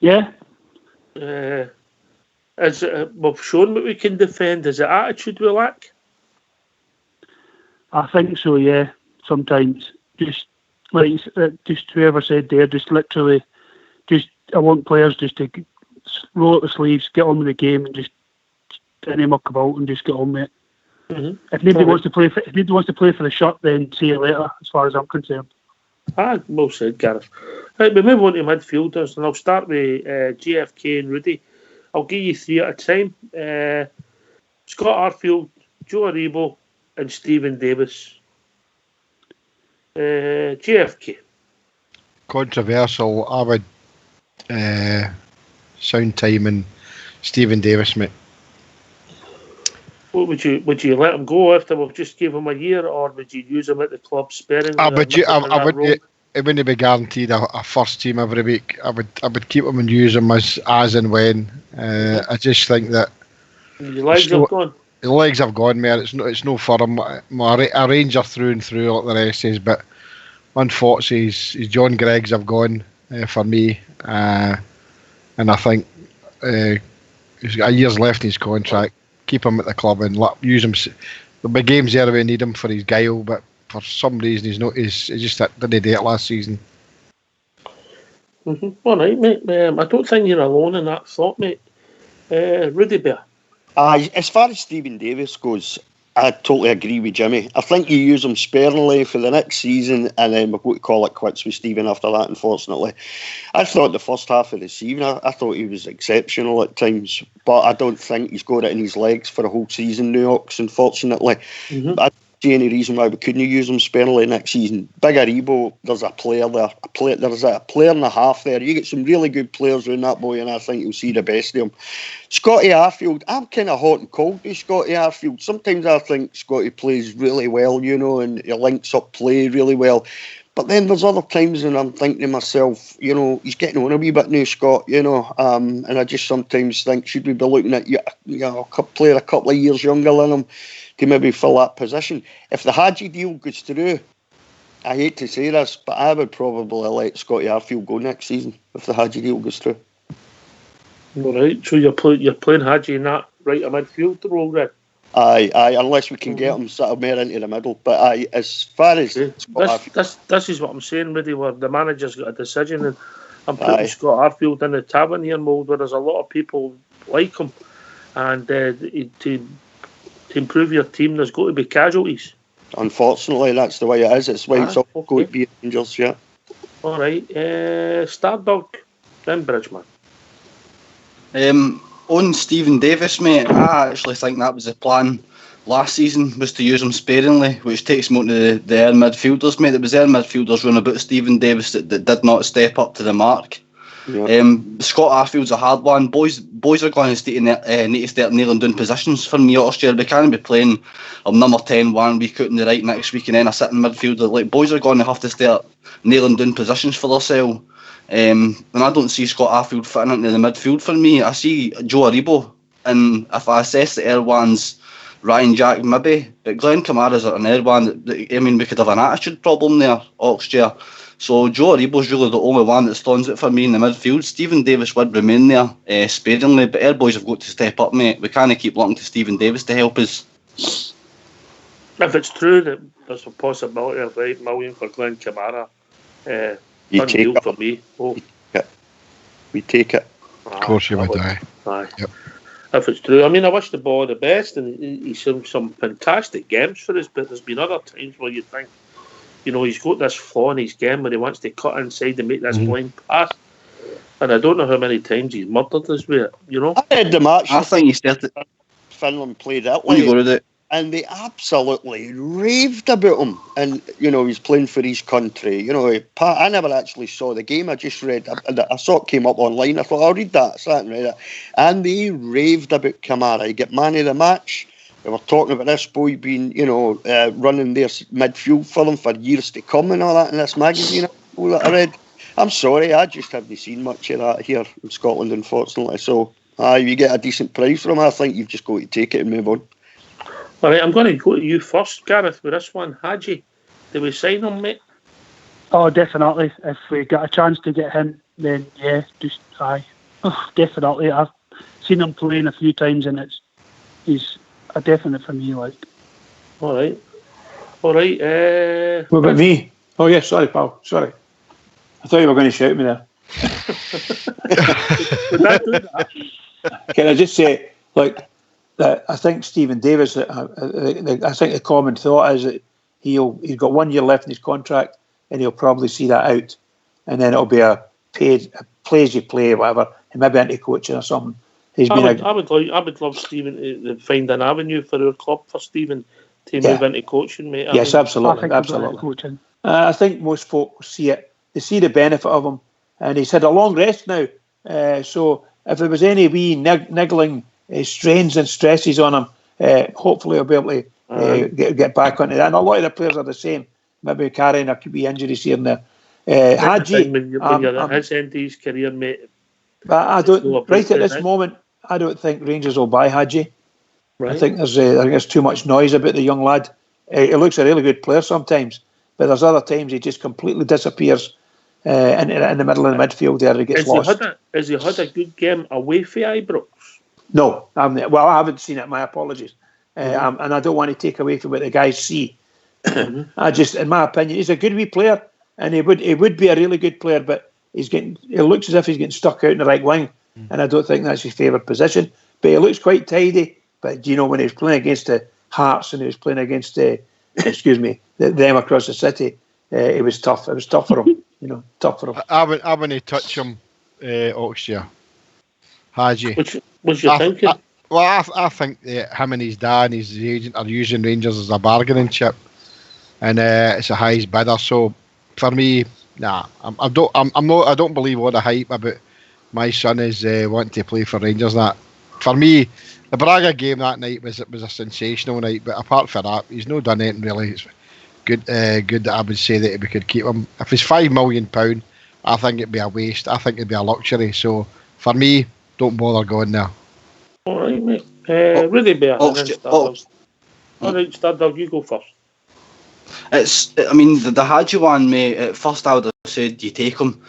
Yeah. Is it, we've shown what we can defend. Is it attitude we lack? I think so, yeah. Sometimes. Just whoever said there, I want players just to roll up the sleeves, get on with the game, and just didn't muck about and just get on with it. Mm-hmm. If nobody wants to play for the shirt, then see you later, as far as I'm concerned. Well said, Gareth. Right, we move on to midfielders, and I'll start with JFK and Rudy. I'll give you three at a time. Scott Arfield, Joe Aribo, and Stephen Davis. JFK. Controversial. I would sound time and Stephen Davis, mate. What would you let him go after we've just gave him a year, or would you use him at the club sparingly? It wouldn't be guaranteed a first team every week. I would keep him and use him as and when. I just think that your legs have gone. The legs have gone, mate. It's no for him. A Ranger through and through, like the rest is, but unfortunately, his John Greggs have gone for me, and I think he's got a year's left in his contract. Keep him at the club and use him. There'll be games there we need him for his guile, but for some reason he just didn't do it last season. Mm-hmm. All right, mate. I don't think you're alone in that thought, mate. Rudy Bear. As far as Stephen Davis goes, I totally agree with Jimmy. I think you use him sparingly for the next season, and then we're going to call it quits with Stephen after that, unfortunately. I thought the first half of the season, I thought he was exceptional at times, but I don't think he's got it in his legs for a whole season, New York's, unfortunately. I don't see any reason why we couldn't use him sparingly next season. Big Aribo, there's a player there. There's a player and a half there. You get some really good players around that boy, and I think you'll see the best of him. Scotty Arfield, I'm kind of hot and cold with Scotty Arfield. Sometimes I think Scotty plays really well, you know, and he links up play really well. But then there's other times when I'm thinking to myself, you know, he's getting on a wee bit now, Scott, you know, and I just sometimes think, should we be looking at a player a couple of years younger than him to maybe fill that position? If the Hadji deal goes through, I hate to say this, but I would probably let Scotty Arfield go next season if the Hadji deal goes through. All right, so you're playing Hadji in that right midfield role then? Aye, unless we can get him sort of more into the middle. But aye, as far as this is what I'm saying, really, where the manager's got a decision, and I'm putting Scott Arfield in the Tavernier mould, where there's a lot of people like him, and to improve your team, there's got to be casualties. Unfortunately, that's the way it is. It's why it's all going to be Rangers, yeah. All right, Stardog, then Bridgeman. On Stephen Davis, mate, I actually think that was the plan last season, was to use him sparingly, which takes me on to the air midfielders, mate. It was air midfielders running about Stephen Davis that did not step up to the mark. Yeah. Scott Arfield's a hard one. Boys are going to need to start nailing down positions for me Austria. We can't be playing number 10 one week out in the right next week and then a sitting midfielder. Like, boys are going to have to start nailing down positions for themselves. And I don't see Scott Arfield fitting into the midfield for me. I see Joe Aribo, and if I assess the air ones, Ryan Jack maybe, but Glenn Kamara's an air one that we could have an attitude problem there, Austria. So Joe Aribo's really the only one that stands out for me in the midfield. Stephen Davis would remain there sparingly, but air boys have got to step up, mate. We can't keep looking to Stephen Davis to help us. If it's true that there's a possibility of $8 million for Glenn Kamara, you take it for me. We take it. Of course you would, aye. Yep. If it's true, I wish the boy the best, and he's some fantastic games for us, but there's been other times where you think, you know, he's got this flaw in his game where he wants to cut inside and make this blind pass, and I don't know how many times he's murdered us with it, you know. I had the match. I think he started. Finland played Italy. And they absolutely raved about him. And, you know, he's playing for his country. You know, I never actually saw the game. I just read, I saw it came up online. I thought, I'll read that. I sat and read it. And they raved about Kamara. He got man of the match. They were talking about this boy being, you know, running their midfield for them for years to come and all that in this magazine that I read. I'm sorry, I just haven't seen much of that here in Scotland, unfortunately. So, you get a decent price from him. I think you've just got to take it and move on. All right, I'm going to go to you first, Gareth, with this one. Hadji, do we sign him, mate? Oh, definitely. If we get a chance to get him, then yeah, just aye. Oh, definitely. I've seen him playing a few times, and he's a definite for me. Like. All right. What about me? Oh yeah, sorry, pal. Sorry. I thought you were going to shout me there. Would I do that? Can I just say, like, I think Stephen Davis, I think the common thought is that he's got 1 year left in his contract, and he'll probably see that out, and then it'll be a play as you play, whatever, and maybe into coaching or something. I would love Stephen to find an avenue for our club for Stephen to move into coaching, mate. Yes, absolutely. I think most folk see it. They see the benefit of him, and he's had a long rest now. So if there was any wee niggling strains and stresses on him, hopefully he'll be able to get back onto that. And a lot of the players are the same, maybe carrying a few injuries here and there. Hadji, when you're at his end of his career, mate. But I don't. Right at this moment, I don't think Rangers will buy Hadji. Right. I think there's too much noise about the young lad. He looks a really good player sometimes, but there's other times he just completely disappears in the middle of the midfield there. He gets lost. Has he had a good game away for Ibrox? No, I haven't seen it. My apologies, and I don't want to take away from what the guys see. I just, in my opinion, he's a good wee player, and he would be a really good player. But it looks as if he's getting stuck out in the right wing, and I don't think that's his favourite position. But he looks quite tidy. But you know, when he was playing against the Hearts and he was playing against them across the city. It was tough. It was tough for him. Tough for him. I wouldn't touch him, Oxshire. Haji. Which was your thinking? I think that him and his dad and his agent are using Rangers as a bargaining chip, and it's a highest bidder. So for me, nah, I don't believe all the hype about my son is wanting to play for Rangers. That for me, the Braga game that night was a sensational night. But apart from that, he's not done anything really. It's good that I would say that we could keep him. If it's £5 million, I think it'd be a waste. I think it'd be a luxury. So for me, don't bother going there. All right, mate. Rudy Bear and then Stardog. All right, Stardog, you go first. The Hadji one, mate, at first I would have said you take him,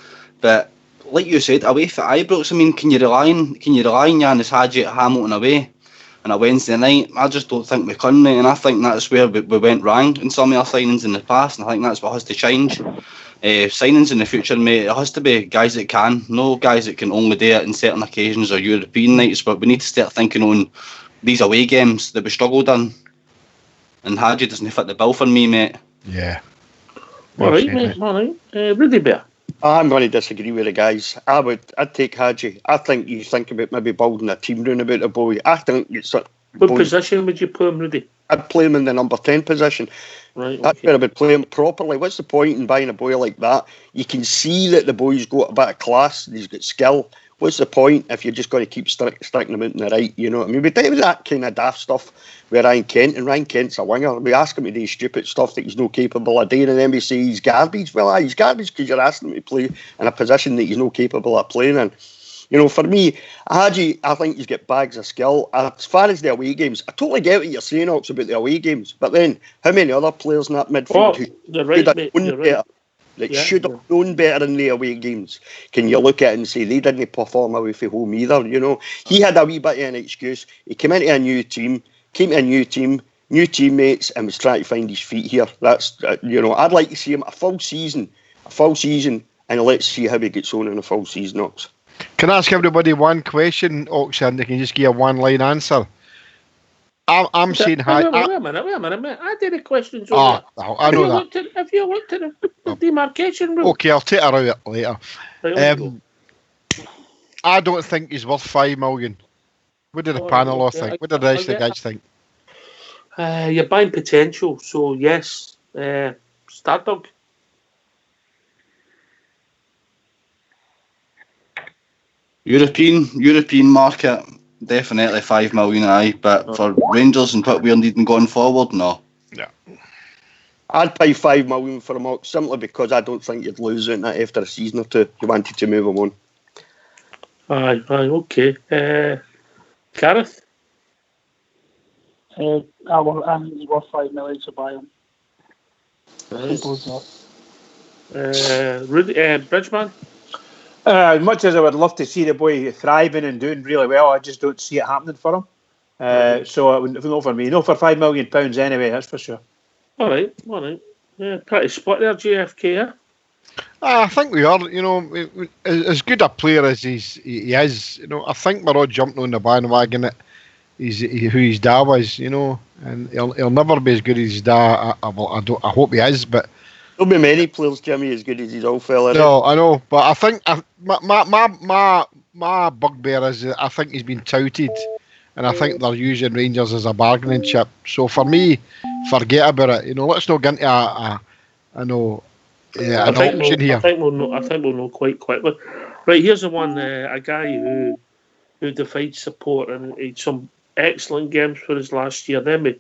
but like you said, away for Ibrox, can you rely on Yanis Hadji at Hamilton away on a Wednesday night? I just don't think we can, mate, and I think that's where we went wrong in some of our signings in the past, and I think that's what has to change. Signings in the future, mate, it has to be guys that can, no guys that can only do it in certain occasions or European nights, but we need to start thinking on these away games that we struggled on, and Hadji doesn't fit the bill for me, mate. Yeah. All right, mate. All right. Rudy Bear. I'm going to disagree with the guys. I'd take Hadji. I think you think about maybe building a team round about a boy. I think it's what position would you play him, Rudy? I'd play him in the number 10 position. Right, okay. That's where I would play him properly. What's the point in buying a boy like that? You can see that the boy's got a bit of class, he's got skill. What's the point if you're just going to keep sticking him out in the right? You know what I mean? We did that kind of daft stuff with Ryan Kent, and Ryan Kent's a winger. We ask him to do stupid stuff that he's not capable of doing, and then we say he's garbage. Well, he's garbage because you're asking him to play in a position that he's not capable of playing in. For me, Hadji, I think he's got bags of skill. As far as the away games, I totally get what you're saying, Ox, about the away games. But then, how many other players in that midfield who should have known better in the away games? Can you look at it and say they didn't perform away from home either? He had a wee bit of an excuse. He came into a new team, new teammates, and was trying to find his feet here. That's I'd like to see him a full season, and let's see how he gets on in a full season, Ox. Can I ask everybody one question, Ox, and they can just give a one-line answer? I'm saying Wait a minute. I did a question. I know that. Have you looked at the demarcation route? Okay, I'll take her out later. Right, I don't think he's worth $5 million. What did the panel all think? What did the rest of the guys think? You're buying potential, so yes. Stardog. European market, definitely $5 million, but for Rangers and what we're needing going forward, no. Yeah. I'd pay $5 million for him, simply because I don't think you'd lose on that after a season or two. You wanted to move him on. Aye, okay. Gareth? I think he's worth $5 million to buy him. Bridgeman? As much as I would love to see the boy thriving and doing really well, I just don't see it happening for him. So it wouldn't, no for me. No for £5 million anyway, that's for sure. All right. Yeah, pretty split there, JFK, yeah? I think we are, as good a player as he is, I think we're all jumping on the bandwagon that who his dad was, and he'll never be as good as his dad. I hope he is, but there'll be many players, Jimmy, as good as his old fella. No, I know, but I think my bugbear is that I think he's been touted, and I think they're using Rangers as a bargaining chip. So for me, forget about it. Let's not get into an option here. I think we'll know quite quickly. Right, here's the one. A guy who defied support and he had some excellent games for us last year. Then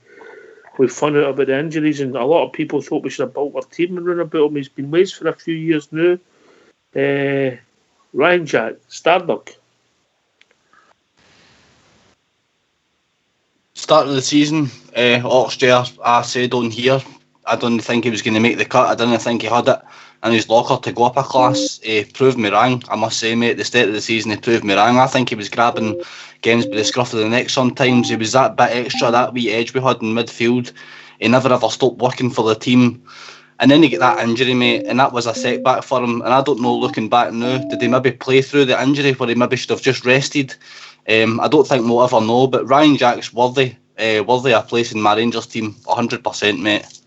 we found out about the injuries, and a lot of people thought we should have built our team and run about him. He's been waste for a few years now. Ryan Jack, Stardog. Start of the season, Oxshire, I said on here, I don't think he was going to make the cut. I didn't think he had it in his locker to go up a class. He proved me wrong, I must say, mate. At the start of the season, he proved me wrong. I think he was grabbing games by the scruff of the neck sometimes. He was that bit extra, that wee edge we had in midfield. He never ever stopped working for the team. And then he get that injury, mate, and that was a setback for him. And I don't know, looking back now, did he maybe play through the injury where he maybe should have just rested? I don't think we'll ever know, but Ryan Jack's worthy worthy of place in my Rangers team, 100%, mate.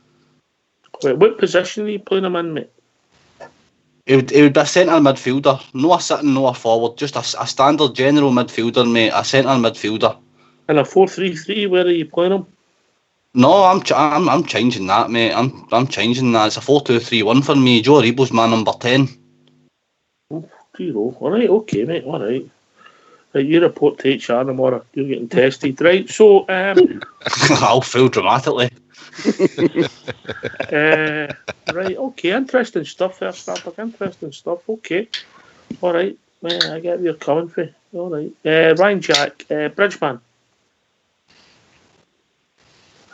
Wait, what position are you playing him in, mate? It would be a centre midfielder, no a sitting, no a forward, just a standard general midfielder, mate, a centre midfielder. In a 4-3-3, where are you playing him? No, I'm changing that, mate. I'm changing that. It's a 4-2-3-1 for me. Joe Aribo's my number 10. Oh, all right, okay, mate, all right. Right, you report to HR tomorrow. You're getting tested, right? So, I'll fail dramatically. right, okay, interesting stuff there, Starbuck. Interesting stuff. Okay, all right. I get where you're coming from. All right, Ryan Jack, Bridgeman.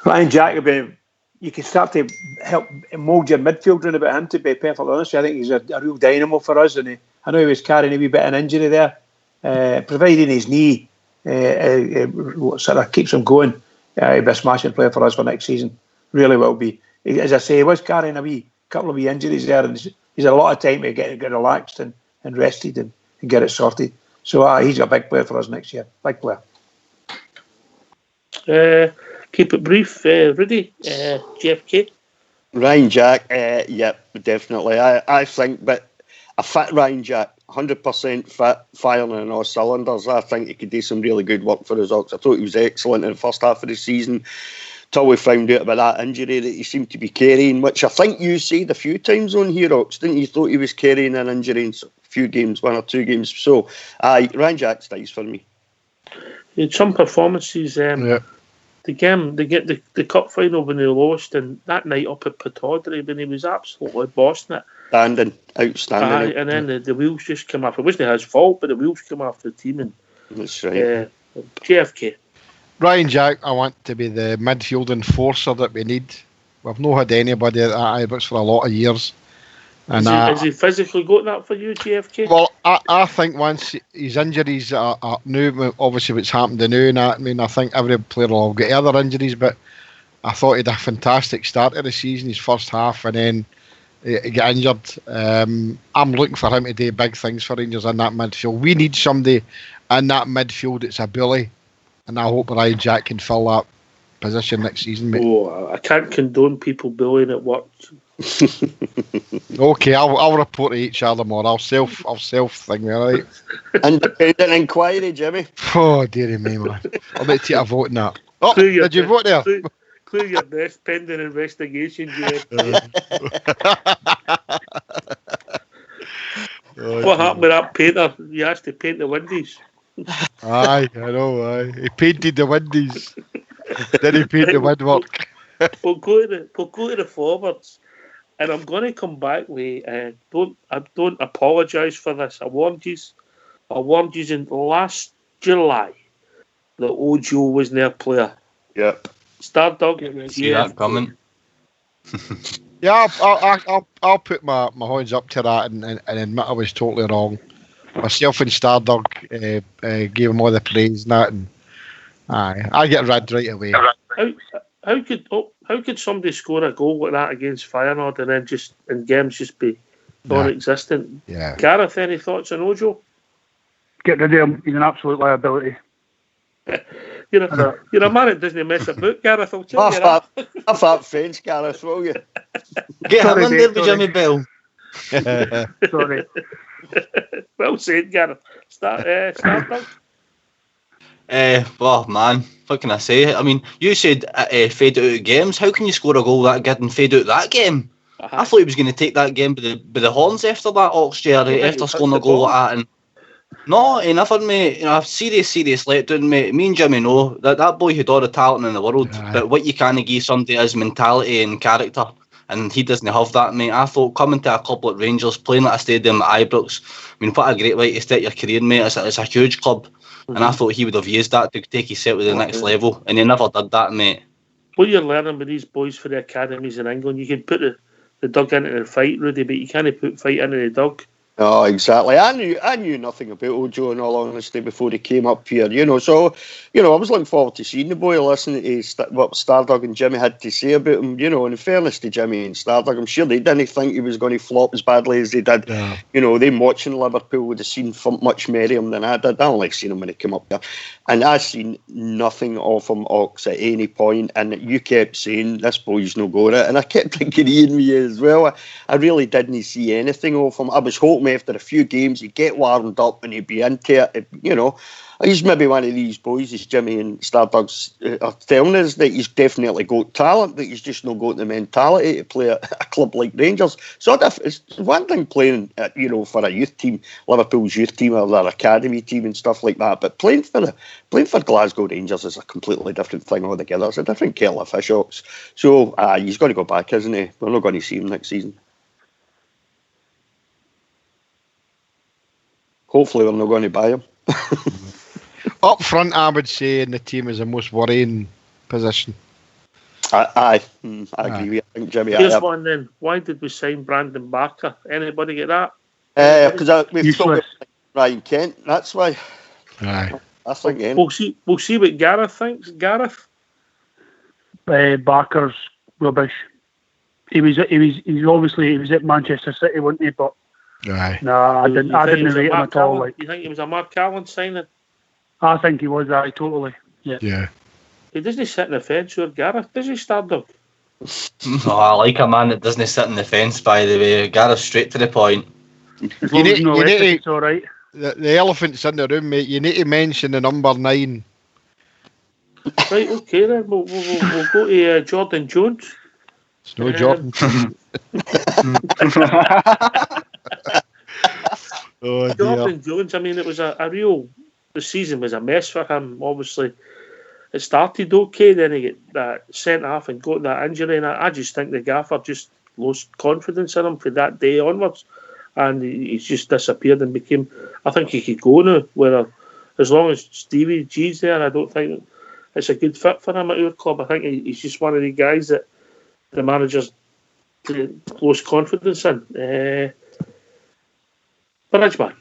Ryan Jack will be. You can start to help mould your midfield round about him. To be perfectly honest, I think he's a real dynamo for us. And I know he was carrying a wee bit of an injury there, providing his knee sort of keeps him going. He'll be a smashing player for us for next season. Really will be. As I say, he was carrying a couple of wee injuries there, and he's a lot of time to get relaxed and rested and get it sorted. So he's a big player for us next year. Big player. Keep it brief, Rudy, GFK. Ryan Jack, yep, definitely. I think, but a fit Ryan Jack, 100% fit, firing on all cylinders. I think he could do some really good work for us. I thought he was excellent in the first half of the season, till we found out about that injury that he seemed to be carrying, which I think you said a few times on here, Ox, didn't you? Thought he was carrying an injury in a few games, 1 or 2 games. So, Ryan Jack stays for me. He had some performances. The game, they get the cup final when they lost, and that night up at Pataudry when he was absolutely bossing it. Outstanding. And then the wheels just came off. It wasn't his fault, but the wheels came off the team. And that's right. JFK. Ryan Jack, I want to be the midfield enforcer that we need. We've not had anybody at that Ibrox for a lot of years. And has he physically got that for you, JFK? Well, I think once his injuries are new, obviously what's happened to now, and I mean, I think every player will get other injuries, but I thought he had a fantastic start of the season, his first half, and then he got injured. I'm looking for him to do big things for Rangers in that midfield. We need somebody in that midfield that's a bully, and I hope Ryan Jack can fill that position next season, mate. Oh, I can't condone people bullying at work. Okay, I'll report to HR tomorrow. I'll self thing me, alright? Independent inquiry, Jimmy. Oh, dearie me, man. I'll need to take a vote in that. Oh, did you vote there? Clear your desk, pending investigation, What happened with that painter? You asked to paint the windies. Aye, I know, He painted the windies. Then he painted the woodwork. We'll go to the forwards. And I'm going to come back with, don't apologise for this. I warned you in last July that Ojo was their player. Yep. Stardog. See that coming. Yeah, I'll put my hands up to that and admit I was totally wrong. Myself and Stardog gave him all the praise and that, and I get rid right away. How could somebody score a goal like that against Feyenoord and then just in games just be non-existent? Yeah. Gareth, any thoughts on Ojo? Get rid of him. He's an absolute liability. You're a man that doesn't mess about, Gareth. I'll tell you that. Off that fence, Gareth, will you? Get him in there with Jimmy Bell. Sorry. Well said, Gareth. Start. Well, man, what can I say? I mean, you said fade out of games. How can you score a goal that good and fade out that game? I thought he was going to take that game by the horns after that Oxford, after scoring a goal like that. And no, he never, mate. A serious letdown, mate. Me and Jimmy know that boy had all the talent in the world, but what you can't give somebody is mentality and character, and he doesn't have that, mate. I thought coming to a club like Rangers, playing at a stadium at Ibrox, I mean, what a great way to start your career, mate. It's a huge club. And I thought he would have used that to take his set to the next level, and he never did that, mate. What you're learning with these boys for the academies in England, you can put the dog into the fight, Rudy, but you can't put fight into the dog. Oh, exactly. I knew nothing about Ojo, in all honesty, before he came up here. So I was looking forward to seeing the boy, listening to what Stardog and Jimmy had to say about him. And in fairness to Jimmy and Stardog, I'm sure they didn't think he was going to flop as badly as they did. Yeah. Them watching Liverpool would have seen much more of him than I did. I only seen him when he came up there, and I seen nothing of him, Ox, at any point. And you kept saying this boy's no go at it, and I kept agreeing with you as well. I really didn't see anything of him. I was hoping after a few games he'd get warmed up and he'd be into it. He's maybe one of these boys, as Jimmy and Stardug's are telling us, that he's definitely got talent, but he's just not got the mentality to play at a club like Rangers. So it's one thing playing, for a youth team, Liverpool's youth team or their academy team and stuff like that, but playing for Glasgow Rangers is a completely different thing altogether. It's a different kettle of fish, Ox. So he's got to go back, isn't he? We're not going to see him next season. Hopefully we're not going to buy him. Up front, I would say in the team is the most worrying position. I agree with you. I think Jimmy. Here's one then. Why did we sign Brandon Barker? Anybody get that? Because we've still got Ryan Kent. That's why. Aye. I think. We'll see what Gareth thinks. Gareth. Barker's rubbish. He was at Manchester City, wasn't he? But aye. I didn't rate him at all. You think he was a Mark Allen signing? I think he was. Totally. Yeah. He doesn't sit in the fence with Gareth, does he, Stardog? No, I like a man that doesn't sit in the fence, by the way. Gareth's straight to the point. As long as it's all right. The elephant's in the room, mate. You need to mention the number 9. Right, okay then. We'll go to Jordan Jones. It's no Jordan. Oh, Jordan Jones, I mean, it was the season was a mess for him, obviously. It started okay, then he get that sent off and got that injury, and I just think the gaffer just lost confidence in him from that day onwards, and he's just disappeared and became. I think he could go now, as long as Stevie G's there, I don't think it's a good fit for him at our club. I think he's just one of the guys that the managers lost confidence in. Bridgeman.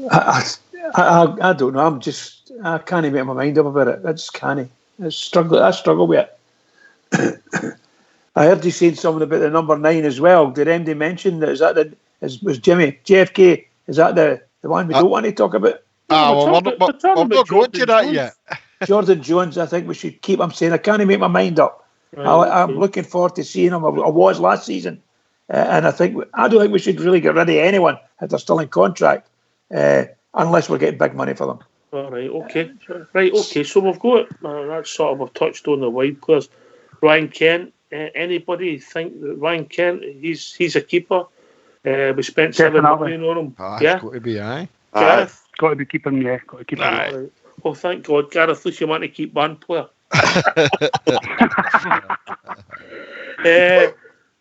I don't know. I can't make my mind up about it. I just can't. I struggle with it. I heard you saying something about the number 9 as well. Did MD mention that? Was Jimmy JFK? Is that the one we don't want to talk about? We're not going to that yet. Jordan Jones. I think we should keep. I'm saying I can't make my mind up. Right, I'm looking forward to seeing him. I was last season, and I don't think we should really get rid of anyone if they're still in contract. Unless we're getting big money for them. All right, okay. So we've got, that's sort of, we've touched on the wide players. Ryan Kent, anybody think that Ryan Kent, he's a keeper? We spent $7 million on him. It's got to be, aye. Gareth? Got to be keeping him, Got to keep him. Right. Well, thank God, Gareth, at least you want to keep one player.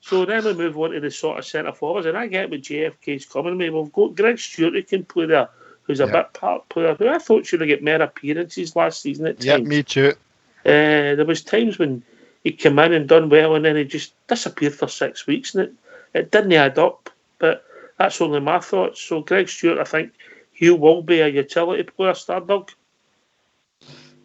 So then we move on to the sort of centre forwards, and I get what JFK's coming with. We've got Greg Stewart who can play there, who's a bit part player, who I thought should have got more appearances last season at times. Yeah, me too. There was times when he came in and done well, and then he just disappeared for 6 weeks, and it didn't add up. But that's only my thoughts. So Greg Stewart, I think he will be a utility player, Stardog.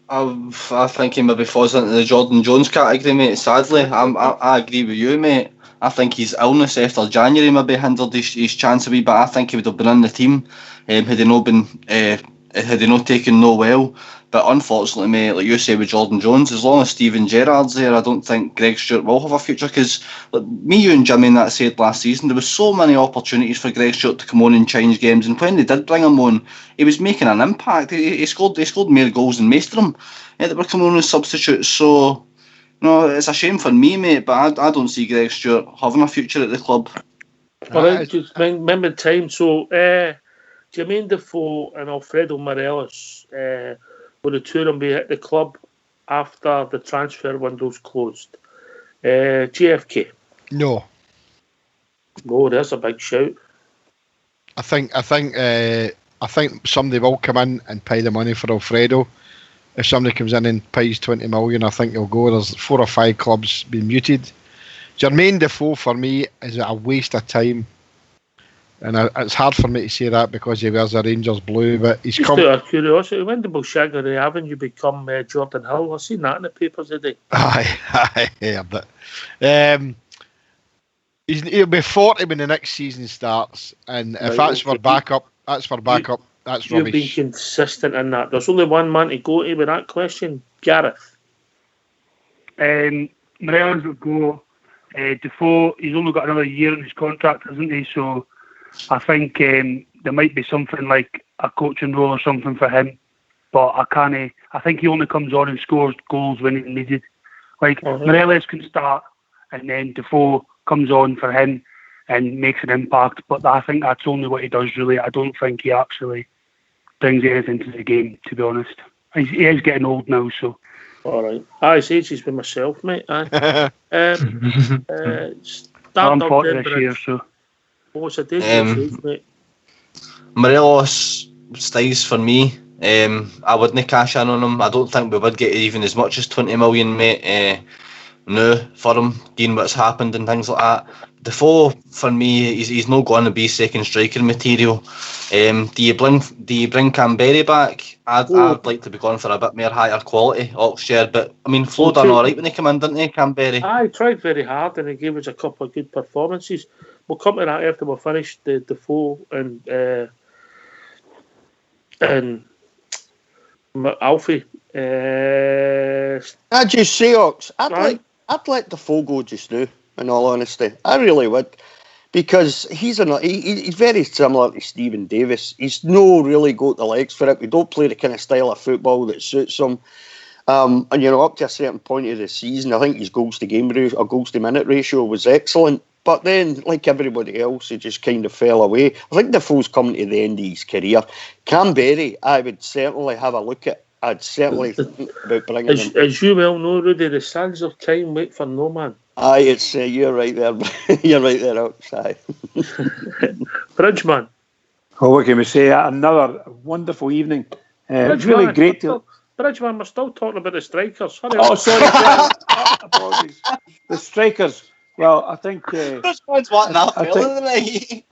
I think he maybe falls into the Jordan Jones category, mate. Sadly, I agree with you, mate. I think his illness after January maybe hindered his chance a wee bit. I think he would have been in the team had he not taken no well. But unfortunately, mate, like you say with Jordan Jones, as long as Steven Gerrard's there, I don't think Greg Stewart will have a future. Because me, you and Jimmy and that said last season, there was so many opportunities for Greg Stewart to come on and change games, and when they did bring him on, he was making an impact. He scored more goals than most of them that were coming on as substitutes. So no, it's a shame for me, mate, but I don't see Greg Stewart having a future at the club. Well, just remember time. So Jermaine Defoe and Alfredo Morelos will the two of them be at the club after the transfer window's closed. GFK. No, there's a big shout. I think somebody will come in and pay the money for Alfredo. If somebody comes in and pays 20 million, I think he'll go. There's 4 or 5 clubs being muted. Jermaine Defoe for me is a waste of time. And it's hard for me to say that because he wears a Rangers blue, but he's Just come. out of curiosity, when did Bolshaggery Avenue become Jordan Hill? I've seen that in the papers today. Aye, but he'll be 40 when the next season starts, and if Right, that's for okay. backup, that's rubbish. You've been consistent in that. There's only one man to go to with that question, Gareth. Morelos would go. Defoe, he's only got another year in his contract, hasn't he? So I think there might be something like a coaching role or something for him. But I think he only comes on and scores goals when he's needed. Like, Morelos can start, and then Defoe comes on for him and makes an impact. But I think that's only what he does, really. I don't think he actually brings anything to the game, to be honest. He is getting old now, so. All right. His age is with myself, mate. I'm 40 this year, so. What's a day mate? Morelos stays for me. I wouldn't cash in on him. I don't think we would get even as much as 20 million, mate. No, for him, given what's happened and things like that. Defoe, for me, he's not going to be second striker material. Do you bring Canberry back? I'd like to be going for a bit more higher quality Oxford, but I mean, Flo done all right when he came in, didn't he, Canberry? I tried very hard and he gave us a couple of good performances. We'll come to that after we've finished the Defoe and Alfie. I'd just say, Ox, I'd let Defoe go just now, in all honesty. I really would. Because he's very similar to Stephen Davis. He's no really got the legs for it. We don't play the kind of style of football that suits him. And up to a certain point of the season, I think his goals to minute ratio was excellent. But then, like everybody else, he just kind of fell away. I think Defoe's coming to the end of his career. Canberry, I would certainly have a look at. I'd certainly think about bringing him. As you well know, Rudy, the sands of time wait for no man. Aye, it's you're right there. You're right there, Ox. Aye. Bridgeman. Oh, what can we say? Another wonderful evening. Really great to. Bridgeman, we're still talking about the strikers. Hurry Oh, up. sorry. Apologies. The strikers. Well, I think. This one's wanting that fella tonight.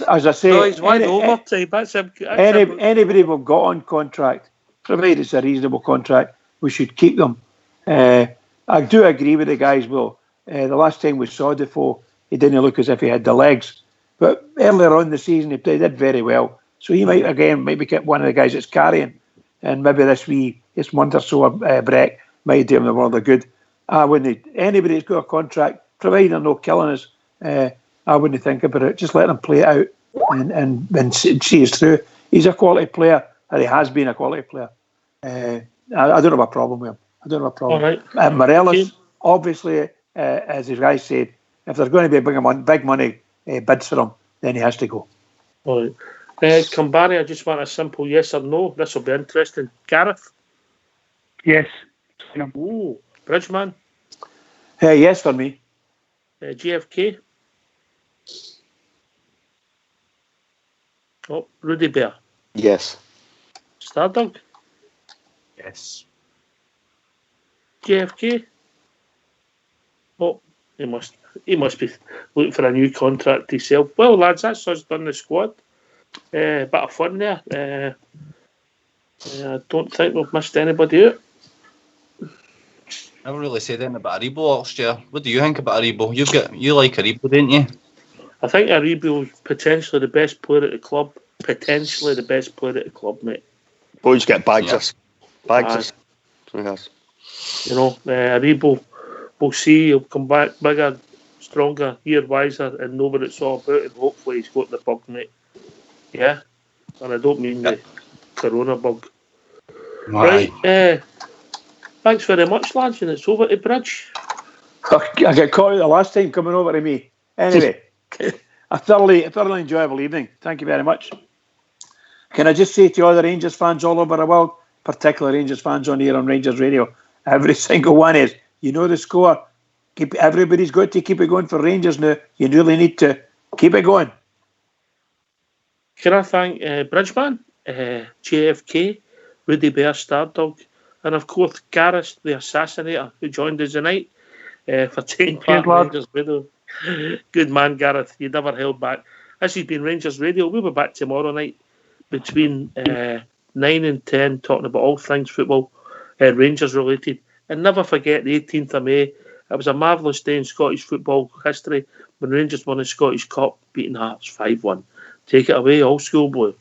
As I say, No, he's wide overtime. That's him. Anybody we've got on contract, provided it's a reasonable contract, we should keep them. I do agree with the guys, Will. The last time we saw Defoe, he didn't look as if he had the legs. But earlier on in the season, he did very well. So he might be one of the guys that's carrying. And maybe this month or so, Breck might do him the world of good. Anybody that's got a contract, provided they're not killing us, I wouldn't think about it. Just let them play it out and see us through. He's a quality player, and he has been a quality player. I don't have a problem with him. I don't have a problem. All right. Morelos, obviously, as the guy said, if there's going to be big money bids for him, then he has to go. All right. Kambari, I just want a simple yes or no. This will be interesting. Gareth? Yes. Ooh. Bridgeman? Yes for me. GFK? Oh, Rudy Bear? Yes. Stardog? Yes. JFK? Oh, he must be looking for a new contract himself. Well, lads, that's us done the squad. Bit of fun there. I don't think we've missed anybody out. I haven't really said anything about Aribo, Oxford. What do you think about Aribo? You like Aribo, don't you? I think Aribo is potentially the best player at the club. Potentially the best player at the club, mate. Boys get bags. Bags. Yes. Aribo, we'll see. He'll come back bigger, stronger, year wiser, and know what it's all about. And hopefully he's got the bug, mate. Yeah, and I don't mean the corona bug. Right. Thanks very much, lads, and it's over to Bridge. I got caught out the last time coming over to me. Anyway, a thoroughly enjoyable evening. Thank you very much. Can I just say to all the Rangers fans all over the world, particularly Rangers fans on here on Rangers Radio, every single one is, you know the score. Everybody's got to keep it going for Rangers now. You really need to keep it going. Can I thank Bridgeman, JFK, Rudy Bear, Stardog, and of course Gareth, the Assassinator, who joined us tonight. for taking Cheers, part in lad. Rangers Radio. Good man, Gareth. You never held back. This has been Rangers Radio. We'll be back tomorrow night between 9 and 10, talking about all things football, Rangers related. And never forget the 18th of May. It was a marvellous day in Scottish football history when Rangers won the Scottish Cup, beating Hearts 5-1. Take it away, Old School Blue.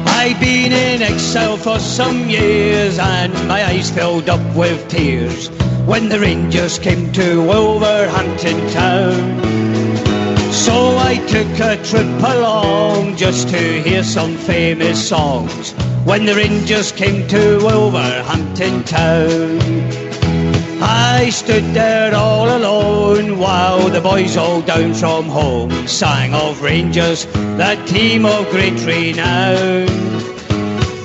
I've been in exile for some years and my eyes filled up with tears when the Rangers came to Wolverhampton town. So I took a trip along just to hear some famous songs when the Rangers came to Wolverhampton town. I stood there all alone while the boys all down from home sang of Rangers, that team of great renown.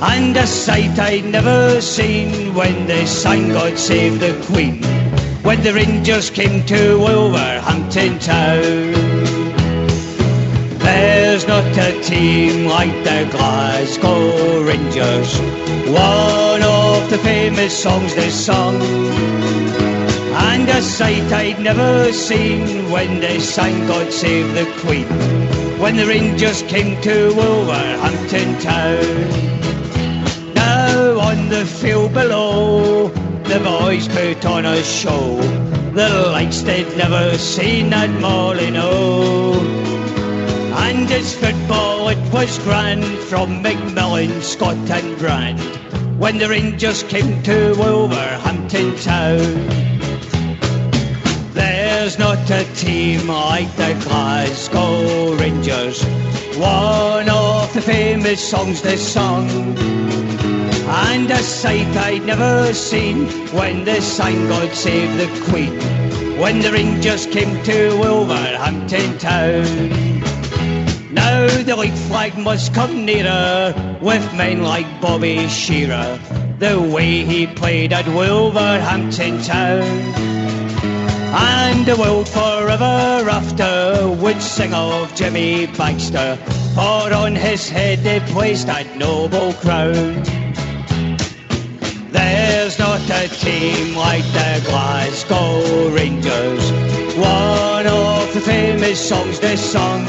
And a sight I'd never seen when they sang God Save the Queen, when the Rangers came to Wolverhampton town. There's not a team like the Glasgow Rangers, one of the famous songs they sung. And a sight I'd never seen when they sang God Save the Queen, when the Rangers came to Wolverhampton town. Now on the field below, the boys put on a show, the likes they'd never seen at Molyneux. And it's football, it was grand, from Macmillan, Scott and Brand, when the Rangers came to Wolverhampton town. There's not a team like the Glasgow Rangers, one of the famous songs they sung. And a sight I'd never seen when they sang God Save the Queen, when the Rangers came to Wolverhampton town. Now the league flag must come nearer with men like Bobby Shearer, the way he played at Wolverhampton town. And the world forever after would sing of Jimmy Baxter, for on his head they placed that noble crown. There's not a team like the Glasgow Rangers, one of the famous songs they sung.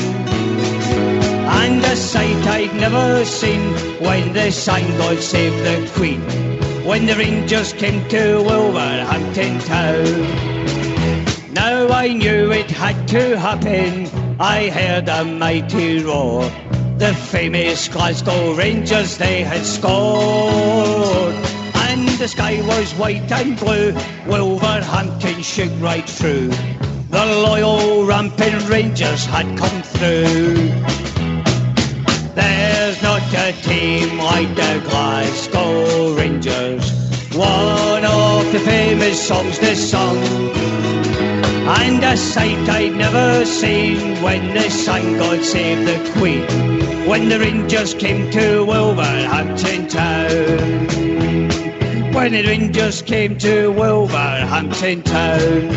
And a sight I'd never seen when they sang God Save the Queen, when the Rangers came to Wolverhampton town. Now I knew it had to happen, I heard a mighty roar, the famous Glasgow Rangers they had scored. And the sky was white and blue, Wolverhampton shook right through, the loyal rampant Rangers had come through. There's not a team like the Glasgow Rangers, one of the famous songs they sung. And a sight I'd never seen when they sang God Save the Queen, when the Rangers came to Wolverhampton town. When the Rangers came to Wolverhampton town.